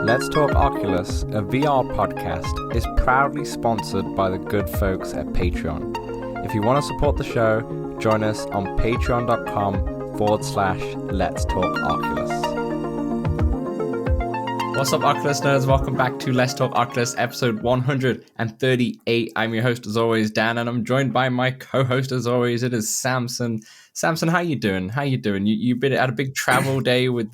Let's Talk Oculus, a VR podcast, is proudly sponsored by the good folks at Patreon. If you want to support the show, join us on patreon.com/Let's Talk Oculus. What's up, Oculus nerds? Welcome back to Let's Talk Oculus, episode 138. I'm your host, as always, Dan, and I'm joined by my co-host, as always. It is Samson. Samson, how you doing? You've been at a big travel day with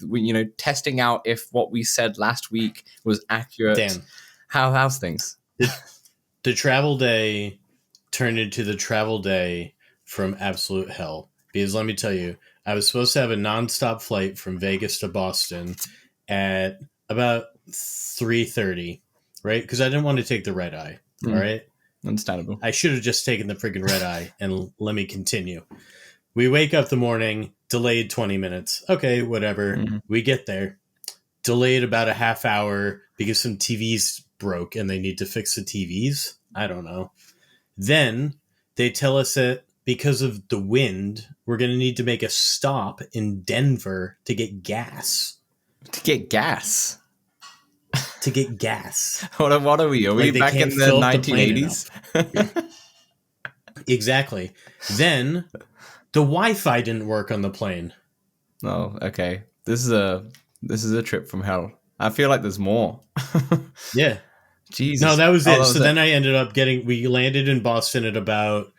testing out if what we said last week was accurate. Dan, how's things? The travel day turned into the travel day from absolute hell. Because let me tell you, I was supposed to have a nonstop flight from Vegas to Boston at about 3:30, right? Because I didn't want to take the red eye. All right, Understandable. I should have just taken the freaking red eye. And let me continue. We wake up the morning, delayed 20 minutes. Okay, whatever. Mm-hmm. We get there, delayed about a half hour because some TVs broke and they need to fix the TVs. I don't know. Then they tell us that because of the wind, we're going to need to make a stop in Denver to get gas. To get gas? To get gas. What are we? Are we back in the 1980s? Exactly. Then the Wi-Fi didn't work on the plane. Oh, okay. This is a trip from hell. I feel like there's more. Yeah. Jesus. No, that was it. So it. then I ended up we landed in Boston at about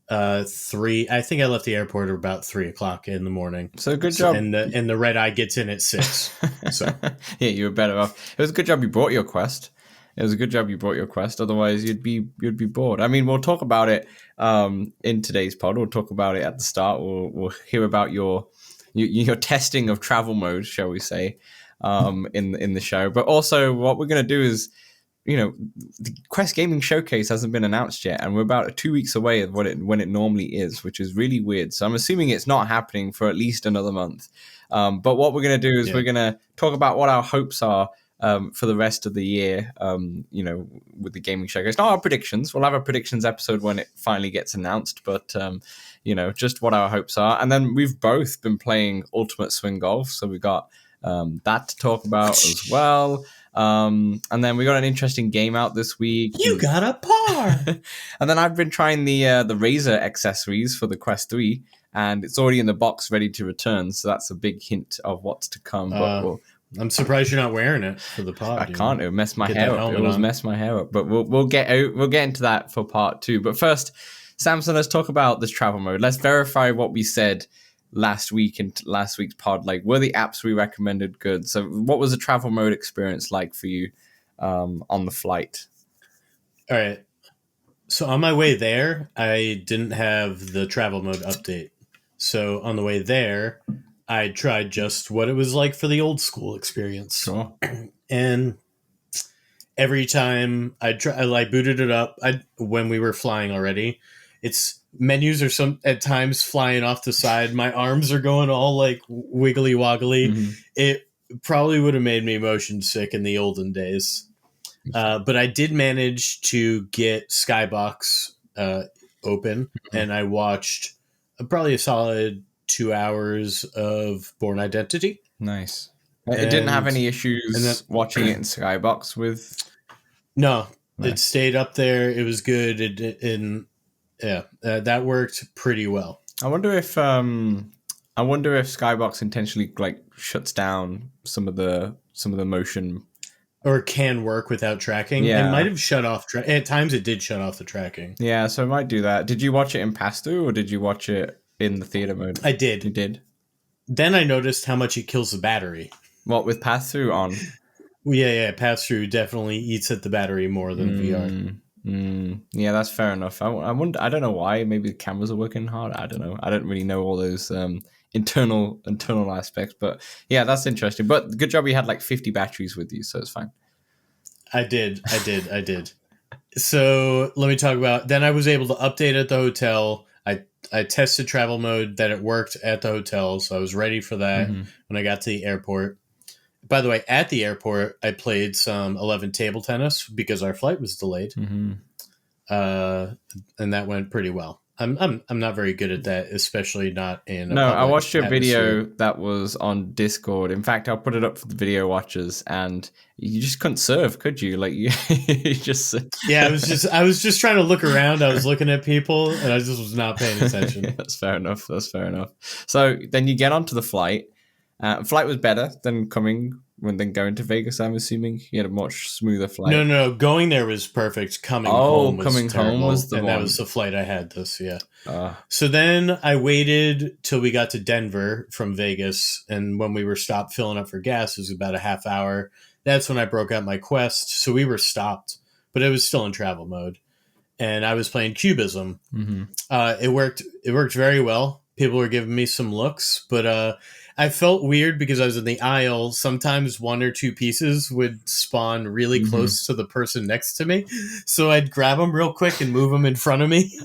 3. I think I left the airport at about 3:00 in the morning. So good job. And the red eye gets in at 6. So yeah, you were better off. It was a good job you brought your Quest. Otherwise, you'd be bored. I mean, we'll talk about it in today's pod. We'll talk about it at the start. We'll hear about your testing of travel mode, shall we say, in the show. But also, what we're going to do is, the Quest Gaming Showcase hasn't been announced yet, and we're about 2 weeks away of when it normally is, which is really weird. So I'm assuming it's not happening for at least another month. But what we're going to do is we're going to talk about what our hopes are for the rest of the year, with the gaming showcase. Not our predictions. We'll have a predictions episode when it finally gets announced, but, just what our hopes are. And then we've both been playing Ultimate Swing Golf, so we got that to talk about as well. And then we got an interesting game out this week. You got a par! And then I've been trying the Razer accessories for the Quest 3, and it's already in the box ready to return, so that's a big hint of what's to come. But I'm surprised you're not wearing it for the pod. I can't. It would mess my hair up. It will mess my hair up. But we'll get into that for part 2. But first, Samson, let's talk about this travel mode. Let's verify what we said last week in last week's pod. Like, were the apps we recommended good? So what was the travel mode experience like for you on the flight? All right. So on my way there, I didn't have the travel mode update. So on the way there, I tried just what it was like for the old school experience. Sure. And every time I booted it up, when we were flying already, its menus are at times flying off the side. My arms are going all like wiggly woggly. Mm-hmm. It probably would have made me motion sick in the olden days. But I did manage to get Skybox open, and I watched probably a solid 2 hours of Born Identity. Nice. It didn't have any issues watching it in Skybox with? No, It stayed up there. It was good. That worked pretty well. I wonder if Skybox intentionally shuts down some of the motion, or can work without tracking. Yeah. It might have shut off. At times, it did shut off the tracking. Yeah, so it might do that. Did you watch it in pass-through, or did you watch it in the theater mode? I did. You did? Then I noticed how much it kills the battery. What, with pass-through on? Yeah. Pass-through definitely eats at the battery more than VR. Yeah, that's fair enough. I wonder. I don't know why. Maybe the cameras are working hard. I don't know. I don't really know all those internal aspects. But yeah, that's interesting. But good job you had 50 batteries with you, so it's fine. I did. So let me talk about. Then I was able to update at the hotel. I tested travel mode that it worked at the hotel, so I was ready for that when I got to the airport. By the way, at the airport, I played some 11 table tennis because our flight was delayed. And that went pretty well. I'm not very good at that, especially not in a No, I public watched your atmosphere. video that was on Discord. In fact, I'll put it up for the video watchers, and you just couldn't serve, could you? Like you just Yeah, I was just trying to look around. I was looking at people, and I just was not paying attention. That's fair enough. That's fair enough. So then you get onto the flight. Flight was better than going to Vegas. I'm assuming you had a much smoother flight. No. Going there was perfect. Coming home was coming terrible, home was the and one. that was the flight I had. So then I waited till we got to Denver from Vegas, and when we were stopped filling up for gas, it was about a half hour. That's when I broke out my Quest. So we were stopped, but it was still in travel mode, and I was playing Cubism. Mm-hmm. It worked. It worked very well. People were giving me some looks, but I felt weird because I was in the aisle. Sometimes one or two pieces would spawn really close to the person next to me. So I'd grab them real quick and move them in front of me.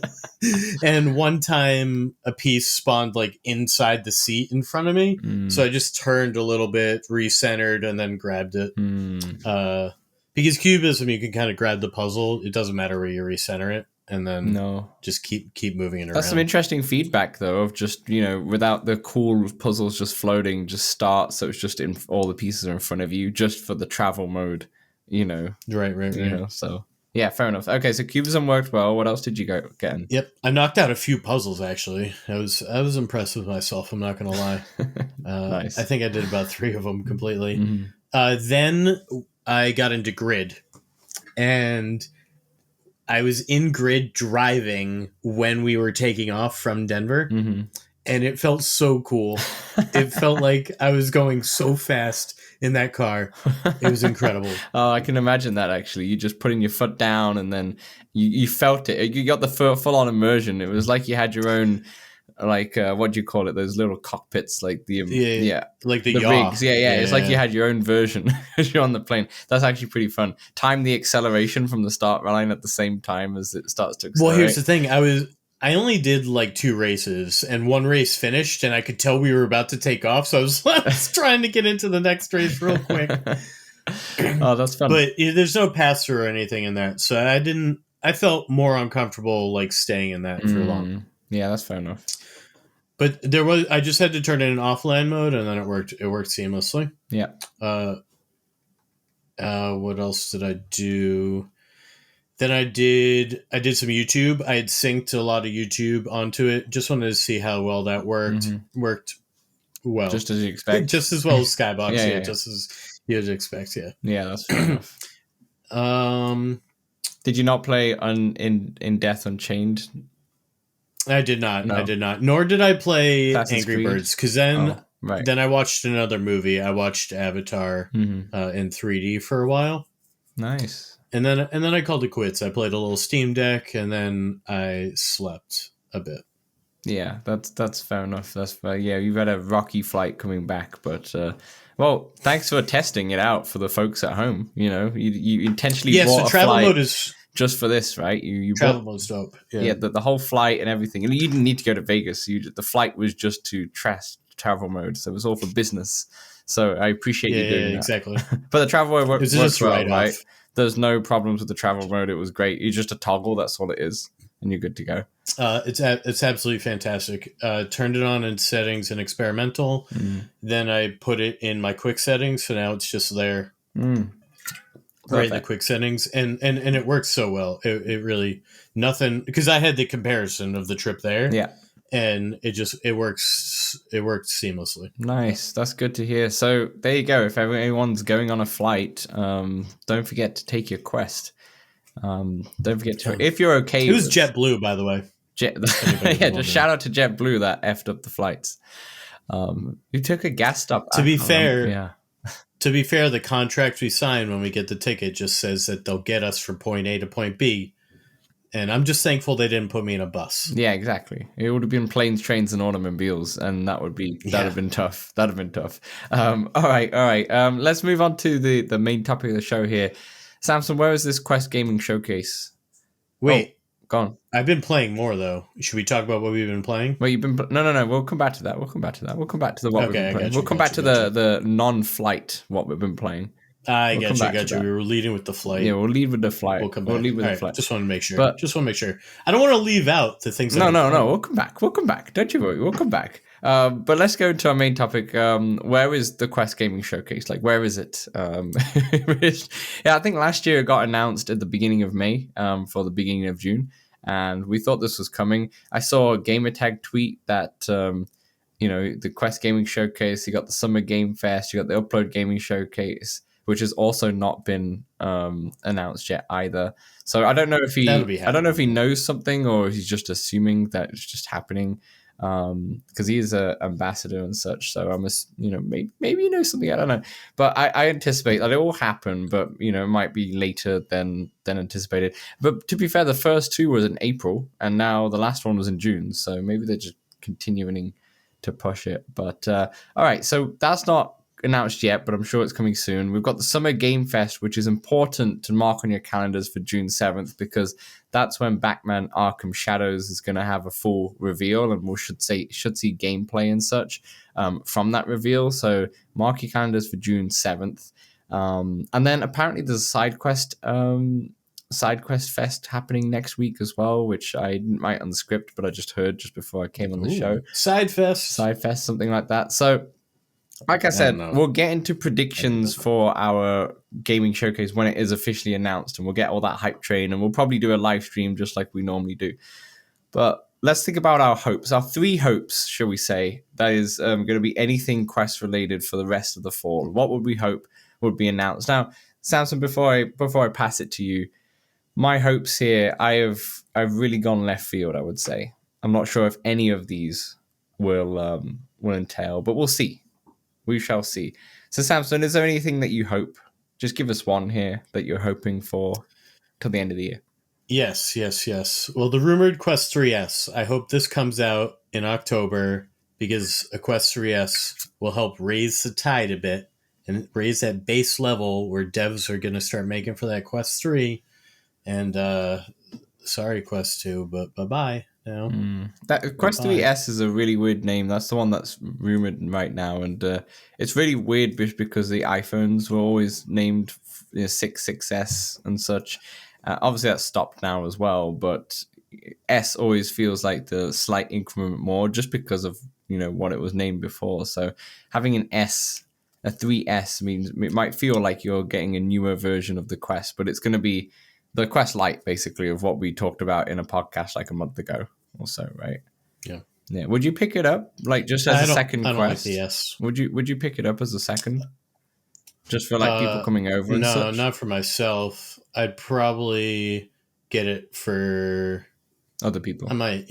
And one time a piece spawned like inside the seat in front of me. So I just turned a little bit, recentered, and then grabbed it. Because Cubism, you can kind of grab the puzzle. It doesn't matter where you recenter it. And then just keep moving it around. That's some interesting feedback, though, of just, without the cool puzzles just floating, just start. So it's just all the pieces are in front of you just for the travel mode, Right. So, yeah, fair enough. Okay, so Cubism worked well. What else did you get in? Yep. I knocked out a few puzzles, actually. I was impressed with myself. I'm not going to lie. Nice. I think I did about 3 of them completely. Then I got into Grid. And I was in Grid driving when we were taking off from Denver, and it felt so cool. It felt like I was going so fast in that car. It was incredible. I can imagine that, actually. You just putting your foot down, and then you felt it. You got the full-on immersion. It was like you had your own, like, what do you call it? Those little cockpits, like the like the rigs. Yeah. It's like you had your own version as you're on the plane. That's actually pretty fun. Time the acceleration from the start line at the same time as it starts to accelerate. Well, here's the thing. I only did like 2 races, and one race finished, and I could tell we were about to take off. So I was trying to get into the next race real quick. Oh, that's fun. But there's no pass through or anything in that, so I felt more uncomfortable like staying in that for long. Yeah, that's fair enough. But I just had to turn it in offline mode, and then it worked seamlessly. Yeah. What else did I do? Then I did some YouTube. I had synced a lot of YouTube onto it. Just wanted to see how well that worked. Worked well. Just as you expect. Just as well as Skybox. Yeah. Just as you'd expect. Yeah. Yeah, that's fair enough. Did you not play in Death Unchained? I did not. No. I did not. Nor did I play Assassin's Angry Creed? Birds, because then Right. then I watched another movie. I watched Avatar in 3D for a while. Nice. And then I called it quits. I played a little Steam Deck, and then I slept a bit. Yeah, that's fair enough. That's fair. Yeah, you've had a rocky flight coming back, but well, thanks for testing it out for the folks at home. You intentionally bought so a travel flight mode is just for this, right? You travel bought, mode's dope. yeah, the whole flight and everything. And you didn't need to go to Vegas. The flight was just to test travel mode, so it was all for business. So I appreciate you doing that. Exactly. But the travel mode works well, right? off. There's no problems with the travel mode. It was great. It's just a toggle. That's all it is, and you're good to go. It's absolutely fantastic. Turned it on in settings and experimental. Then I put it in my quick settings, so now it's just there. Right in the quick settings, and it works so well. It really nothing, because I had the comparison of the trip there. Yeah. And it works seamlessly. Nice. That's good to hear. So there you go. If anyone's going on a flight, don't forget to take your Quest. Don't forget to, if you're okay. It was JetBlue, by the way. Yeah, just shout out to JetBlue that effed up the flights. You took a gas stop. To be fair, the contract we sign when we get the ticket just says that they'll get us from point A to point B. And I'm just thankful they didn't put me in a bus. Yeah, exactly. It would have been planes, trains, and automobiles, and that'd have been tough. That'd have been tough. All right. Let's move on to the main topic of the show here. Samson, where is this Quest Gaming Showcase? Wait, gone. I've been playing more though. Should we talk about what we've been playing? Well, you've been no. We'll come back to that. We'll come back to the what we've been playing. We'll come back to gotcha. the non-flight what we've been playing. I We'll come got you, back to We that. were leading with the flight. Yeah, we'll lead with the flight. We'll come We'll back. lead with All the right, flight. just want to make sure. But I don't want to leave out the things that no. fun. We'll come back. We'll come back. Don't you worry. We'll come back. But let's go into our main topic. Where is the Quest Gaming Showcase? Like, where is it? Yeah, I think last year it got announced at the beginning of May, for the beginning of June, and we thought this was coming. I saw a Gamertag tweet that the Quest Gaming Showcase. You got the Summer Game Fest. You got the Upload Gaming Showcase, which has also not been announced yet either. So I don't know if he knows something or he's just assuming that it's just happening, because he is an ambassador and such. So maybe he knows something. I don't know, but I anticipate that it will happen. But it might be later than anticipated. But to be fair, the first two was in April, and now the last one was in June. So maybe they're just continuing to push it. But all right, so that's not announced yet, but I'm sure it's coming soon. We've got the Summer Game Fest, which is important to mark on your calendars for June 7th, because that's when Batman Arkham Shadows is going to have a full reveal, and we should see gameplay and such from that reveal. So mark your calendars for June 7th. And then apparently there's a side quest fest happening next week as well, which I didn't write on the script, but I just heard just before I came on the show. Side fest, something like that. So like I said, we'll get into predictions for our gaming showcase when it is officially announced, and we'll get all that hype train, and we'll probably do a live stream just like we normally do. But let's think about our hopes, our 3 hopes, shall we say, that is going to be anything Quest related for the rest of the fall. What would we hope would be announced? Now, Samson, before I pass it to you, my hopes here, I've really gone left field, I would say. I'm not sure if any of these will entail, but we'll see. We shall see. So, Samson, is there anything that you hope? Just give us one here that you're hoping for till the end of the year. Yes. Well, the rumored Quest 3S. I hope this comes out in October, because a Quest 3S will help raise the tide a bit and raise that base level where devs are going to start making for that Quest 3. And sorry, Quest 2, but bye-bye. That Quest 3S is a really weird name. That's the one that's rumored right now, and it's really weird because the iPhones were always named 6S and such. Obviously, that's stopped now as well, but S always feels like the slight increment more, just because of what it was named before. So having an S, a 3S, means it might feel like you're getting a newer version of the Quest, but it's going to be the Quest Lite, basically, of what we talked about in a podcast like a month ago or so, right? Yeah. Would you pick it up, like, just as a second Quest? Like the S. Would you pick it up as a second, just for like people coming over? And such? Not for myself. I'd probably get it for other people. I might,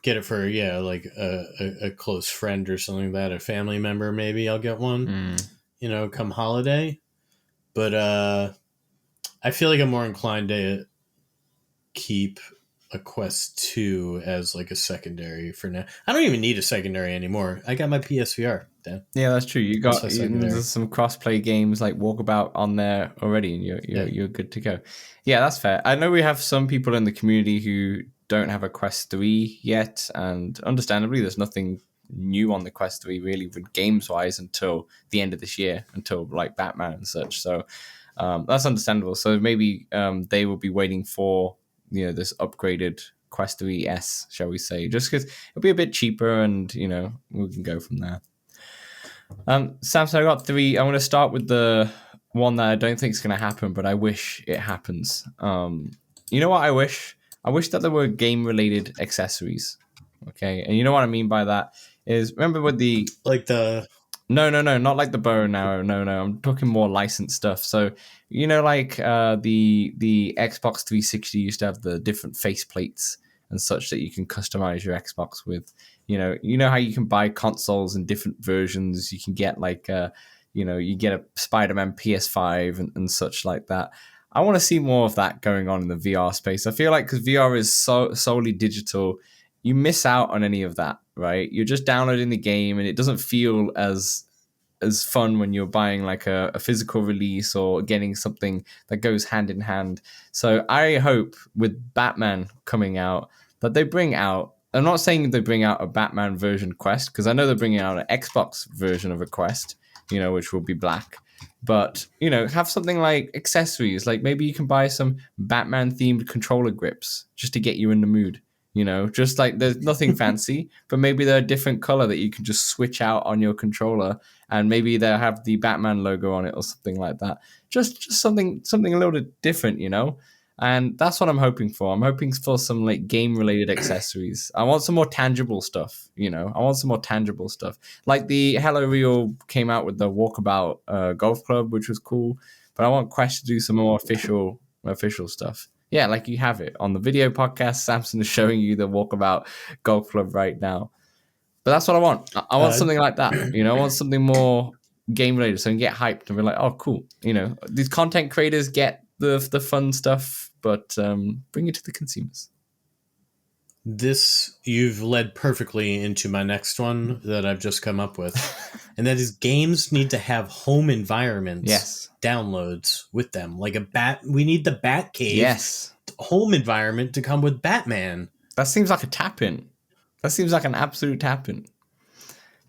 get it for like a close friend or something like that, a family member. Maybe I'll get one. Come holiday. But I feel like I'm more inclined to keep a Quest 2 as like a secondary for now. I don't even need a secondary anymore. I got my PSVR, Dan. Yeah, that's true. You got there's some cross-play games like Walkabout on there already, and you're good to go. Yeah, that's fair. I know we have some people in the community who don't have a Quest 3 yet, and understandably, there's nothing new on the Quest 3 really, games-wise, until the end of this year, until like Batman and such. So that's understandable. So maybe they will be waiting for this upgraded Quest 3S, shall we say, just because it'll be a bit cheaper, and we can go from there. Samson, I got 3. I'm going to start with the one that I don't think is going to happen, but I wish it happens. You know what I wish? I wish that there were game-related accessories. Okay, and you know what I mean by that is, remember with the No, not like the bow and arrow. No, I'm talking more licensed stuff. So, like the Xbox 360 used to have the different faceplates and such that you can customize your Xbox with. You know how you can buy consoles in different versions. You can get like you get a Spider-Man PS5 and such like that. I want to see more of that going on in the VR space. I feel like because VR is solely digital, you miss out on any of that, right? You're just downloading the game, and it doesn't feel as fun when you're buying like a physical release or getting something that goes hand in hand. So I hope with Batman coming out that they bring out, I'm not saying they bring out a Batman version Quest, because I know they're bringing out an Xbox version of a Quest, which will be black. But have something like accessories. Like maybe you can buy some Batman themed controller grips just to get you in the mood. Just like there's nothing fancy, but maybe they're a different color that you can just switch out on your controller, and maybe they'll have the Batman logo on it or something like that. Just something a little bit different, And that's what I'm hoping for. I'm hoping for some like game related accessories. I want some more tangible stuff, I want some more tangible stuff. Like the Hello Real came out with the Walkabout golf club, which was cool. But I want Quest to do some more official stuff. Yeah, like you have it on the video podcast. Samson is showing you the Walkabout golf club right now. But that's what I want. I want something like that. I want something more game related, so I can get hyped and be like, oh, cool. These content creators get the fun stuff, but bring it to the consumers. You've led perfectly into my next one that I've just come up with. And that is games need to have home environments, downloads with them. Like we need the Batcave home environment to come with Batman. That seems like a tap-in. That seems like an absolute tap-in.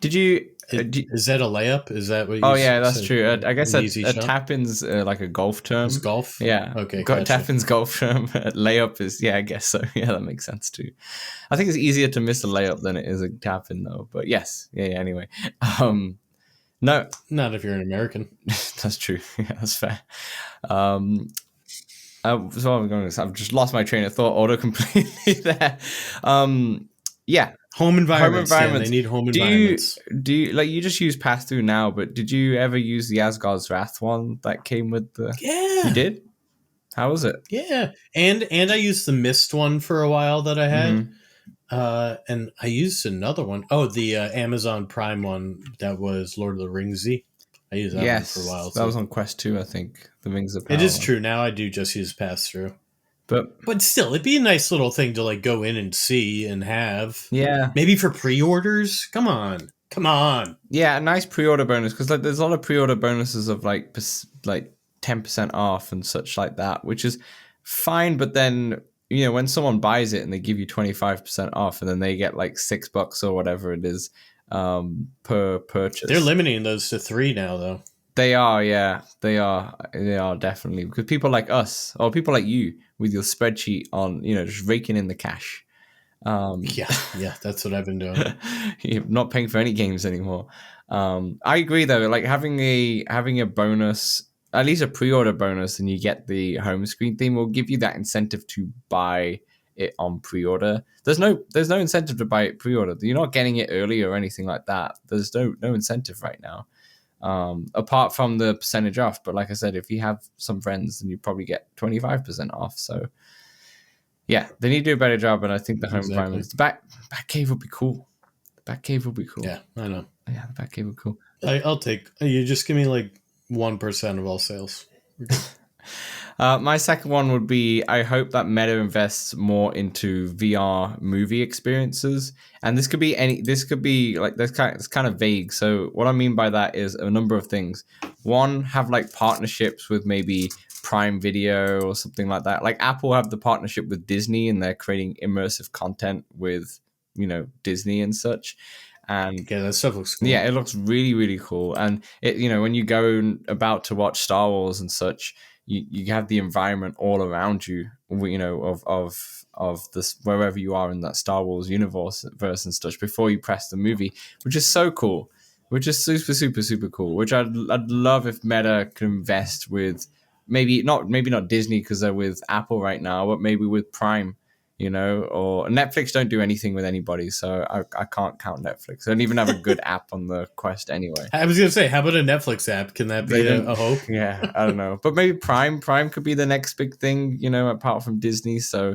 Did you... is that a layup? Is that what you said? Oh, yeah, that's true. I guess a tap-in's like a golf term. It's golf? Yeah. Okay, gotcha. Tap-in's golf term. Layup is... Yeah, I guess so. Yeah, that makes sense too. I think it's easier to miss a layup than it is a tap-in, though. But yes. Yeah, anyway. No. Not if you're an American. That's true. Yeah, that's fair. So I'm going to... I've just lost my train of thought completely there. Yeah. Home environments. Yeah, they need home environments. Do you like you just use pass through now? But did you ever use the Asgard's Wrath one that came with the? Yeah, you did. How was it? Yeah, and I used the Mist one for a while that I had, and I used another one. Oh, the Amazon Prime one that was Lord of the Ringsy. I used that one for a while. That was on Quest 2, I think. The Rings of Power. It is true. Now I do just use pass through. But still, it'd be a nice little thing to like go in and see and have. Yeah. Maybe for pre-orders. Come on. Yeah, a nice pre-order bonus, because like there's a lot of pre-order bonuses of like 10% off and such like that, which is fine. But then when someone buys it and they give you 25% off, and then they get like $6 or whatever it is per purchase. They're limiting those to 3 now, though. They are, yeah. They are definitely, because people like us or people like you with your spreadsheet on, just raking in the cash. Yeah, that's what I've been doing. You're not paying for any games anymore. I agree though, like having a bonus, at least a pre-order bonus, and you get the home screen theme will give you that incentive to buy it on pre-order. There's no incentive to buy it pre-order. You're not getting it early or anything like that. There's no incentive right now. Apart from the percentage off, but like I said, if you have some friends, then you probably get 25% off. So yeah, they need to do a better job, and I think the home environments, the Batcave would be cool. Yeah, I know. Yeah, the Batcave would be cool. I'll take. You just give me like 1% of all sales. My second one would be, I hope that Meta invests more into VR movie experiences. And this could be like, it's kind of vague. So what I mean by that is a number of things. One, have like partnerships with maybe Prime Video or something like that. Like Apple have the partnership with Disney, and they're creating immersive content with, Disney and such. And yeah, that stuff looks cool. Yeah, it looks really, really cool. And it, when you go about to watch Star Wars and such, you have the environment all around you, of this, wherever you are in that Star Wars universe and stuff, before you press the movie, which is so cool, which is super, super, super cool. Which I'd love if Meta could invest with, maybe not Disney because they're with Apple right now, but maybe with Prime. Or Netflix don't do anything with anybody, so I can't count Netflix. They don't even have a good app on the Quest anyway. I was going to say, how about a Netflix app? Can that be a hope? Yeah, I don't know. But maybe Prime could be the next big thing, apart from Disney. So,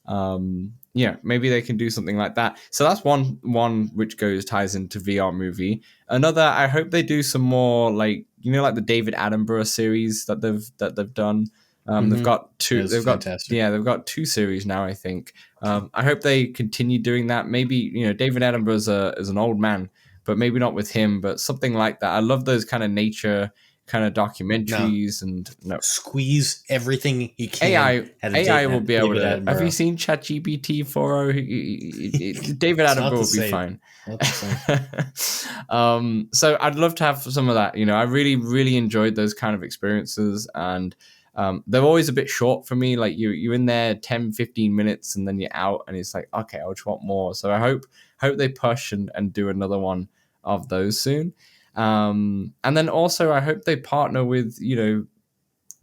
maybe they can do something like that. So that's one which ties into VR movie. Another, I hope they do some more like the David Attenborough series that they've done. They've got two. They've got 2 series now, I think. I hope they continue doing that. Maybe David Attenborough is an old man, but maybe not with him. But something like that. I love those kind of nature kind of No, documentaries and no. squeeze everything you can AI will be able David to. Have you Attenborough. seen ChatGPT 4.0? David It's not Attenborough the will be same. fine. Not the same. So I'd love to have some of that. I really, really enjoyed those kind of experiences, and they're always a bit short for me. Like you're in there 10, 15 minutes and then you're out, and it's like, okay, I just want more. So I hope they push and do another one of those soon. And then also I hope they partner with,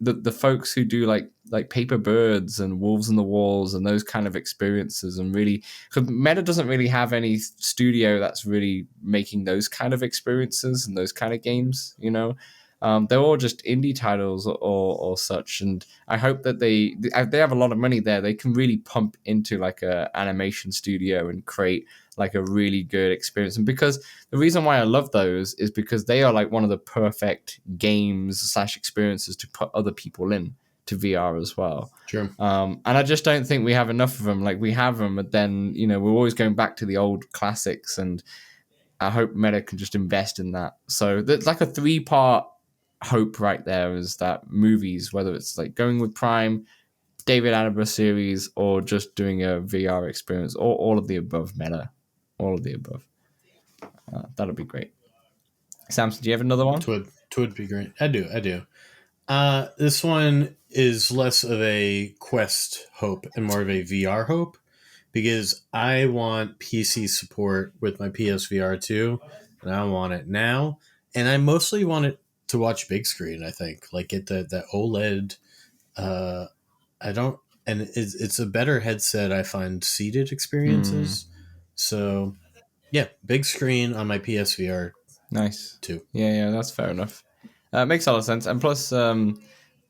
the folks who do like Paper Birds and Wolves on the Walls and those kind of experiences, and really, because Meta doesn't really have any studio that's really making those kind of experiences and those kind of games. They're all just indie titles or such, and I hope that they have a lot of money there. They can really pump into like a animation studio and create like a really good experience. And because the reason why I love those is because they are like one of the perfect games / experiences to put other people in to VR as well. Sure. And I just don't think we have enough of them. Like we have them, but then we're always going back to the old classics, and I hope Meta can just invest in that. So there's like a 3-part hope right there, is that movies, whether it's like going with Prime, David Attenborough series, or just doing a VR experience, or all of the above. Meta, all of the above. That'll be great. Samson, do you have another one? Twould be great. I do. This one is less of a Quest hope and more of a VR hope, because I want PC support with my PSVR 2, and I want it now. And I mostly want it to watch big screen, I think. Like get that OLED. I don't, and it's a better headset, I find, seated experiences. So yeah, big screen on my PSVR Nice. 2. Yeah, that's fair enough. Makes a lot of sense. And plus, that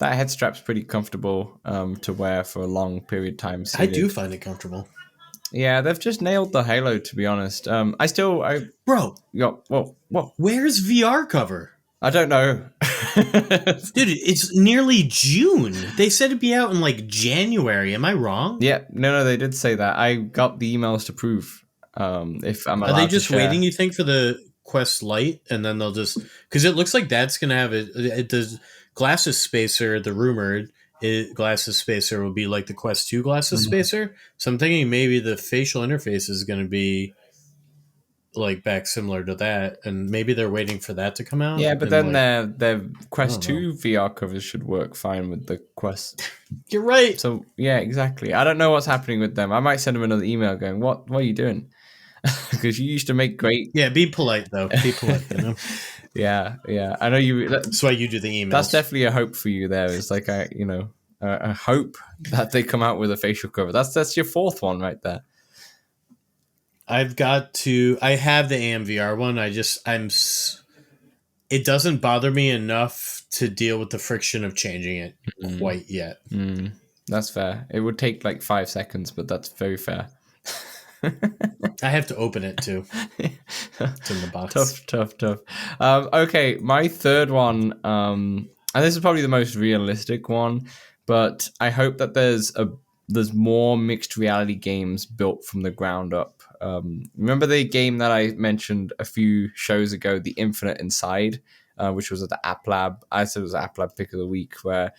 head strap's pretty comfortable to wear for a long period of time. I Seated. do find it comfortable. Yeah, they've just nailed the Halo, to be honest. Bro, What? where's VR cover? I don't know. Dude, it's nearly June. They said it'd be out in like January. Am I wrong? Yeah, no, they did say that. I got the emails to prove if I'm allowed Are they to just share. waiting, you think, for the Quest Lite, and then they'll just, because it looks like that's gonna have the glasses spacer, the rumored glasses spacer will be like the Quest 2 glasses spacer. So I'm thinking maybe the facial interface is gonna be like back similar to that, and maybe they're waiting for that to come out. Yeah, but and then their Quest 2 VR covers should work fine with the Quest. You're right. So yeah, exactly. I don't know what's happening with them. I might send them another email going, "What are you doing?" Because you used to make great. Yeah, be polite though. Be polite. Yeah. I know you. That's why you do the emails. That's definitely a hope for you. There is like a hope that they come out with a facial cover. That's your 4th one right there. I have the AMVR one. It doesn't bother me enough to deal with the friction of changing it quite yet. That's fair. It would take like 5 seconds, but that's very fair. I have to open it too. It's in the box. Tough. Okay, my 3rd one, and this is probably the most realistic one, but I hope that there's more mixed reality games built from the ground up. Remember the game that I mentioned a few shows ago, The Infinite Inside, which was at the App Lab. I said it was App Lab Pick of the Week, where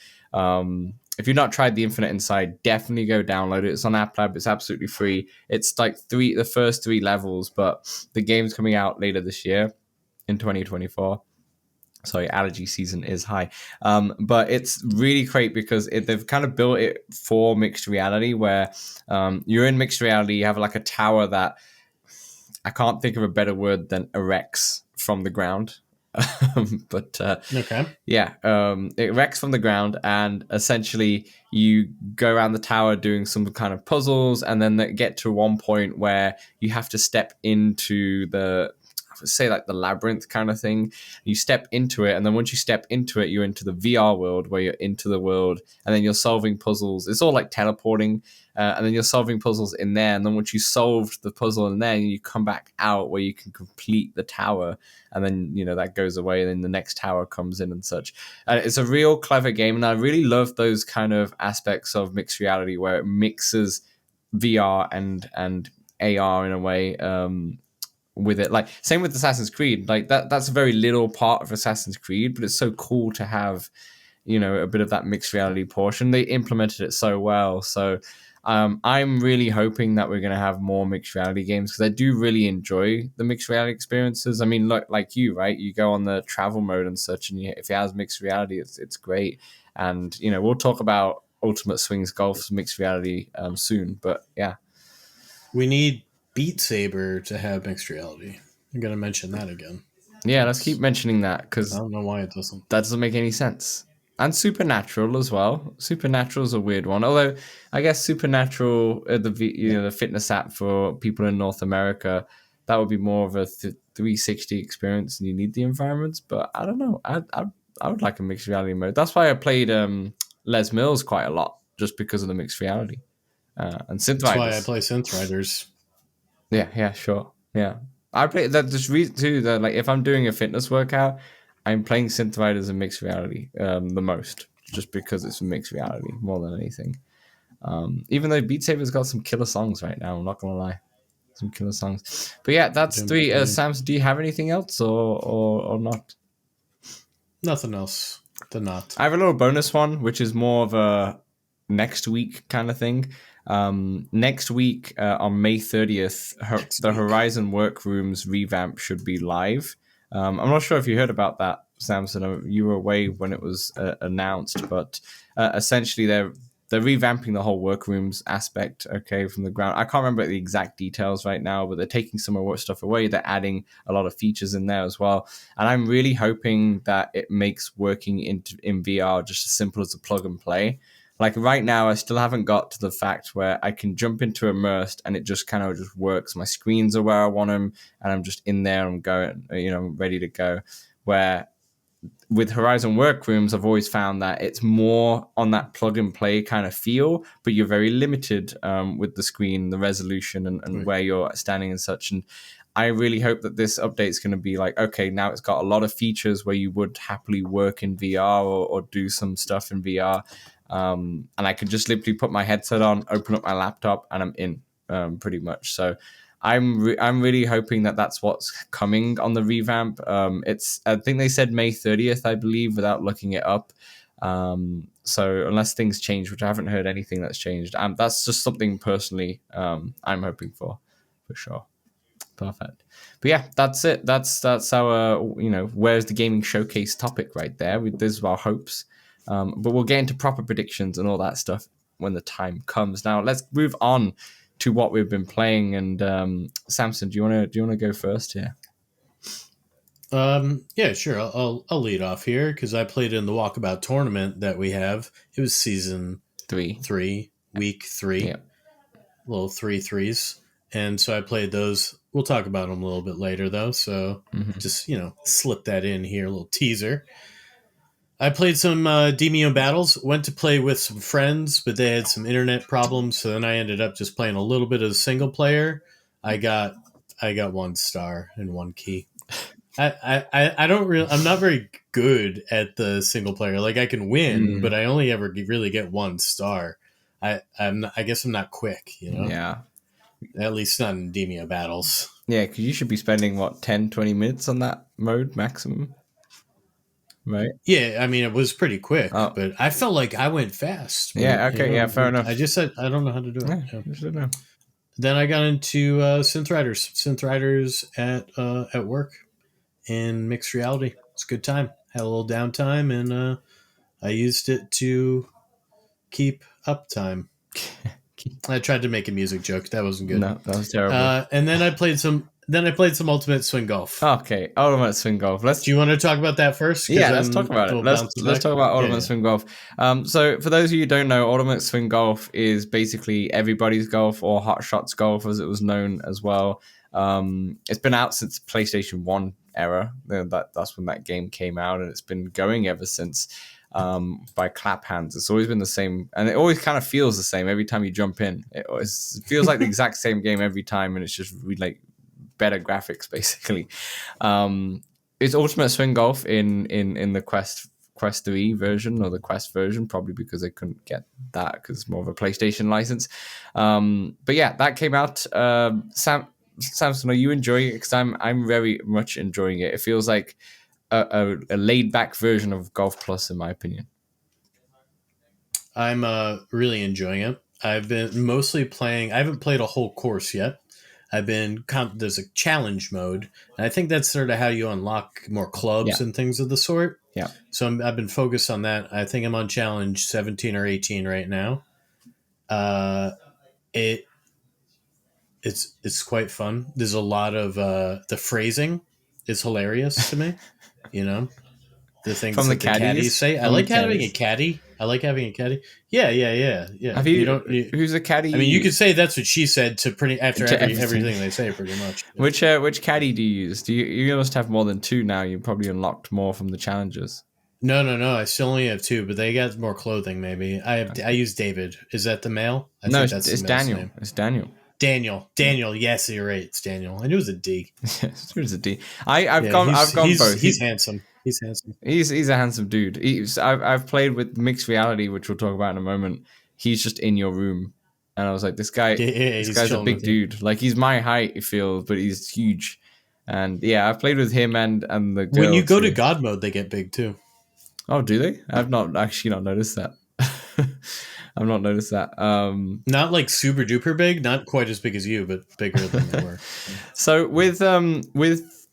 if you've not tried The Infinite Inside, definitely go download it. It's on App Lab. It's absolutely free. It's like the first 3 levels, but the game's coming out later this year in 2024. Sorry, allergy season is high. But it's really great because they've kind of built it for mixed reality, where you're in mixed reality. You have like a tower that I can't think of a better word than erects from the ground. But Okay. yeah, it erects from the ground, and essentially you go around the tower doing some kind of puzzles, and then they get to one point where you have to step into the labyrinth kind of thing. You step into it, and then once you step into it, you're into the VR world, where you're into the world, and then you're solving puzzles. It's all like teleporting, and then you're solving puzzles in there, and then once you solved the puzzle in there, you come back out where you can complete the tower, and then that goes away, and then the next tower comes in and such. It's a real clever game, and I really love those kind of aspects of mixed reality where it mixes VR and AR in a way, with it. Like same with Assassin's Creed. Like that's a very little part of Assassin's Creed, but it's so cool to have, a bit of that mixed reality portion. They implemented it so well. So I'm really hoping that we're going to have more mixed reality games because I do really enjoy the mixed reality experiences. I mean, look, like you, right? You go on the travel mode and such, and if it has mixed reality, it's great. And we'll talk about Ultimate Swings Golf's mixed reality soon. But yeah, we need Beat Saber to have mixed reality. I'm gonna mention that again. Yeah, let's keep mentioning that because I don't know why it doesn't. That doesn't make any sense. And Supernatural as well. Supernatural's a weird one. Although I guess Supernatural, the fitness app for people in North America, that would be more of a 360 experience, and you need the environments. But I don't know. I would like a mixed reality mode. That's why I played Les Mills quite a lot, just because of the mixed reality and Synthriders. That's why I play Synthriders. Yeah, sure. Yeah, I play that. Just reason too that like if I'm doing a fitness workout, I'm playing Synthriders in mixed reality the most, just because it's a mixed reality more than anything. Even though Beat Saber's got some killer songs right now, I'm not gonna lie, some killer songs. But yeah, that's three. Samson, do you have anything else or not? Nothing else. I have a little bonus one, which is more of a next week kind of thing. Next week on May 30th, the Horizon Workrooms revamp should be live. I'm not sure if you heard about that, Samson. You were away when it was announced, but essentially they're revamping the whole workrooms aspect, from the ground. I can't remember the exact details right now, but they're taking some of what stuff away. They're adding a lot of features in there as well. And I'm really hoping that it makes working in VR just as simple as a plug and play. Like right now, I still haven't got to the fact where I can jump into Immersed and it just kind of just works. My screens are where I want them, and I'm just in there and going, ready to go. Where with Horizon Workrooms, I've always found that it's more on that plug and play kind of feel, but you're very limited with the screen, the resolution, and where you're standing and such. And I really hope that this update is going to be like, okay, now it's got a lot of features where you would happily work in VR or do some stuff in VR. And I could just literally put my headset on, open up my laptop, and I'm in pretty much. So I'm really hoping that that's what's coming on the revamp. I think they said May 30th, I believe, without looking it up. So unless things change, which I haven't heard anything that's changed, that's just something personally I'm hoping for sure. Perfect. But yeah, that's it. That's our where's the gaming showcase topic right there. This is our hopes. But we'll get into proper predictions and all that stuff when the time comes. Now let's move on to what we've been playing. And Samson, do you want to go first here? Yeah, sure. I'll lead off here because I played in the Walkabout tournament that we have. It was season 3, week 3, yeah. Little 3-3s, and so I played those. We'll talk about them a little bit later, though. So just slip that in here, a little teaser. I played some Demio battles. Went to play with some friends, but they had some internet problems, so then I ended up just playing a little bit of single player. I got 1 star and 1 key. I don't really. I'm not very good at the single player. Like I can win, but I only ever really get 1 star. I guess I'm not quick. Yeah. At least not in Demio battles. Yeah, because you should be spending 10-20 minutes on that mode maximum. Right. Yeah, I mean it was pretty quick, but I felt like I went fast. Yeah. Okay. Yeah. Fair enough. I just said I don't know how to do it. Yeah. Just don't know. Then I got into Synthriders at work in mixed reality. It's a good time. Had a little downtime, and I used it to keep up time. I tried to make a music joke. That wasn't good. No, that was terrible. And then I played some. Then I played some Ultimate Swing Golf. Okay, Ultimate Swing Golf. Do you want to talk about that first? Yeah, let's talk about it. Let's talk about Ultimate Swing Golf. So for those of you who don't know, Ultimate Swing Golf is basically everybody's golf, or Hot Shots Golf as it was known as well. It's been out since PlayStation 1 era. That's when that game came out, and it's been going ever since. By Clap Hands. It's always been the same, and it always kind of feels the same every time you jump in. It feels like the exact same game every time, and it's just really like better graphics basically. It's Ultimate Swing Golf in the Quest 3 version, or the Quest version, probably because they couldn't get that because it's more of a PlayStation license. But yeah, that came out. Samson, are you enjoying it? Because I'm very much enjoying it. It feels like a laid back version of Golf Plus, in my opinion. I'm really enjoying it. I've been mostly playing. I haven't played a whole course yet. There's a challenge mode, and I think that's sort of how you unlock more Yeah, clubs and things of the sort. yeah. So I've been focused on that. I think I'm on challenge 17 or 18 right now. Uh, it it's quite fun. There's a lot of the phrasing is hilarious to me. You know, the things From the that the caddies caddies, say. I from the like having a caddies. caddy. I like having a caddy. Yeah. Have You you? don't. You, Who's a caddy? I mean, you could say that's what she said to pretty after to everything. everything they say, pretty much. Which caddy do you use? You must have more than two now. You probably unlocked more from the challenges. No. I still only have two, but they got more clothing. Maybe I use David. Is that the male? I No, think that's it's the male's Daniel. name. It's Daniel. Daniel. Yes, you're right. It's Daniel. I knew it was a D. It's a D. I've Yeah, gone both. he's handsome. He's handsome. He's a handsome dude. I've played with mixed reality, which we'll talk about in a moment. He's just in your room, and I was like, this He's guy's a chilling big with you. dude. Like he's my height, it feels, but he's huge. And yeah, I've played with him and the When girl you go to too. God mode, they get big too. Oh, do they? I've not actually not noticed that. I've not noticed that. Not like super duper big, not quite as big as you, but bigger than they were. So with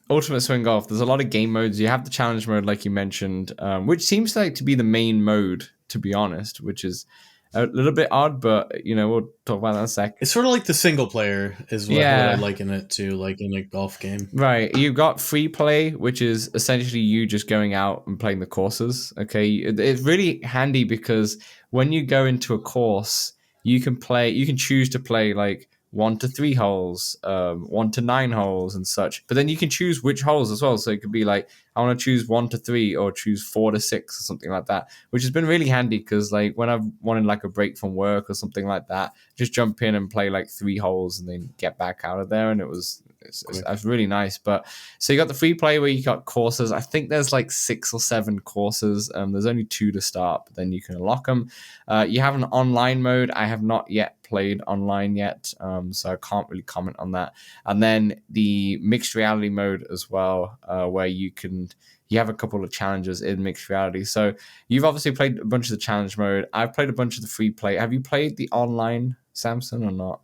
Ultimate Swing Golf, there's a lot of game modes. You have the challenge mode, like you mentioned, which seems like to be the main mode, to be honest, which is a little bit odd, but we'll talk about that in a sec. It's sort of like the single player is what I liken it to, like in a golf game. Right. You've got free play, which is essentially you just going out and playing the courses. Okay. It's really handy because when you go into a course, you can choose to play like 1 to 3 holes, 1 to 9 holes and such. But then you can choose which holes as well. So it could be like, I want to choose 1 to 3 or choose 4 to 6 or something like that, which has been really handy because like when I've wanted like a break from work or something like that, just jump in and play like 3 holes and then get back out of there. And it's really nice. But so you got the free play where you got courses. I think there's like 6 or 7 courses. There's only 2 to start, but then you can unlock them. You have an online mode. I have not yet played online yet, so I can't really comment on that. And then the mixed reality mode as well, where you have a couple of challenges in mixed reality. So you've obviously played a bunch of the challenge mode. I've played a bunch of the free play. Have you played the online, Samson, or not?